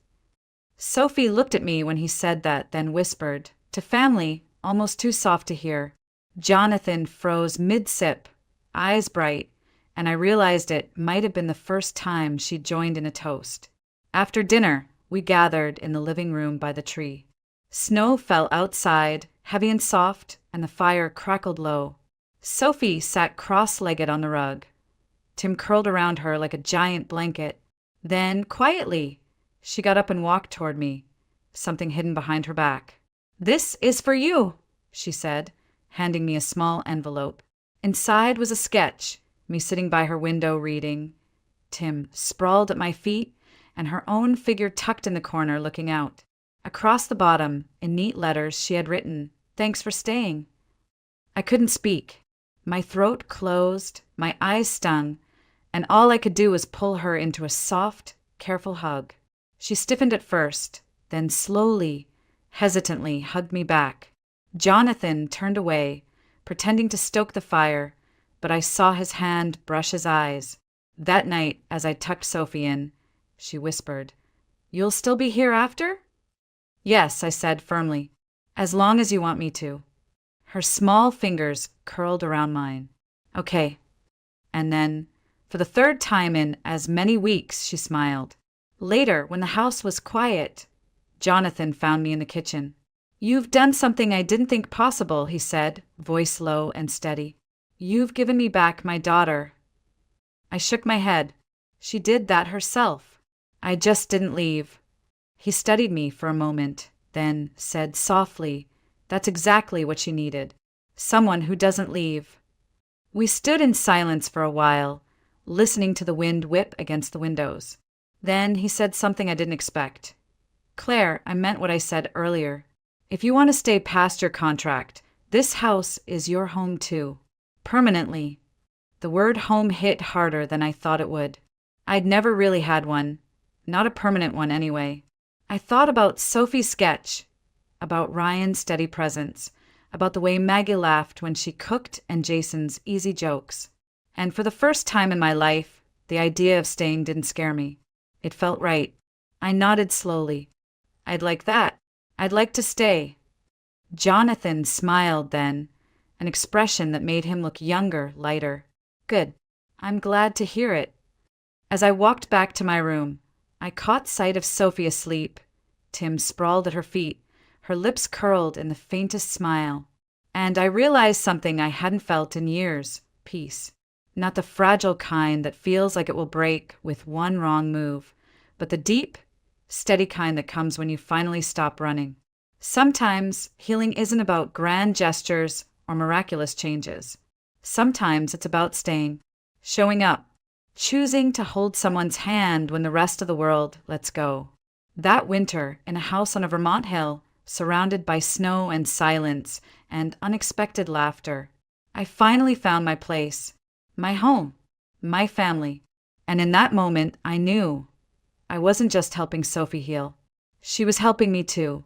Sophie looked at me when he said that, then whispered, "To family," almost too soft to hear. Jonathan froze mid-sip, eyes bright, and I realized it might have been the first time she joined in a toast. After dinner, we gathered in the living room by the tree. Snow fell outside, heavy and soft, and the fire crackled low. Sophie sat cross-legged on the rug, Tim curled around her like a giant blanket. Then, quietly, she got up and walked toward me, something hidden behind her back. "This is for you," she said, handing me a small envelope. Inside was a sketch, me sitting by her window reading, Tim sprawled at my feet, and her own figure tucked in the corner looking out. Across the bottom, in neat letters, she had written, "Thanks for staying." I couldn't speak. My throat closed, my eyes stung, and all I could do was pull her into a soft, careful hug. She stiffened at first, then slowly, hesitantly hugged me back. Jonathan turned away, pretending to stoke the fire, but I saw his hand brush his eyes. That night, as I tucked Sophie in, she whispered, "You'll still be here after?" "Yes," I said firmly, "as long as you want me to." Her small fingers curled around mine. "Okay." And then, for the third time in as many weeks, she smiled. Later, when the house was quiet, Jonathan found me in the kitchen. "You've done something I didn't think possible," he said, voice low and steady. "You've given me back my daughter." I shook my head. She did that herself. I just didn't leave. He studied me for a moment, then said softly, "That's exactly what she needed. Someone who doesn't leave." We stood in silence for a while, listening to the wind whip against the windows. Then he said something I didn't expect. "Claire, I meant what I said earlier. If you want to stay past your contract, this house is your home too. Permanently." The word home hit harder than I thought it would. I'd never really had one. Not a permanent one, anyway. I thought about Sophie's sketch, about Ryan's steady presence, about the way Maggie laughed when she cooked and Jason's easy jokes. And for the first time in my life, the idea of staying didn't scare me. It felt right. I nodded slowly. "I'd like that. I'd like to stay." Jonathan smiled then, an expression that made him look younger, lighter. "Good. I'm glad to hear it." As I walked back to my room, I caught sight of Sophie asleep. Tim sprawled at her feet, her lips curled in the faintest smile. And I realized something I hadn't felt in years: peace. Not the fragile kind that feels like it will break with one wrong move, but the deep, steady kind that comes when you finally stop running. Sometimes healing isn't about grand gestures or miraculous changes. Sometimes it's about staying, showing up, choosing to hold someone's hand when the rest of the world lets go. That winter, in a house on a Vermont hill, surrounded by snow and silence and unexpected laughter, I finally found my place, my home, my family. And in that moment, I knew I wasn't just helping Sophie heal. She was helping me too.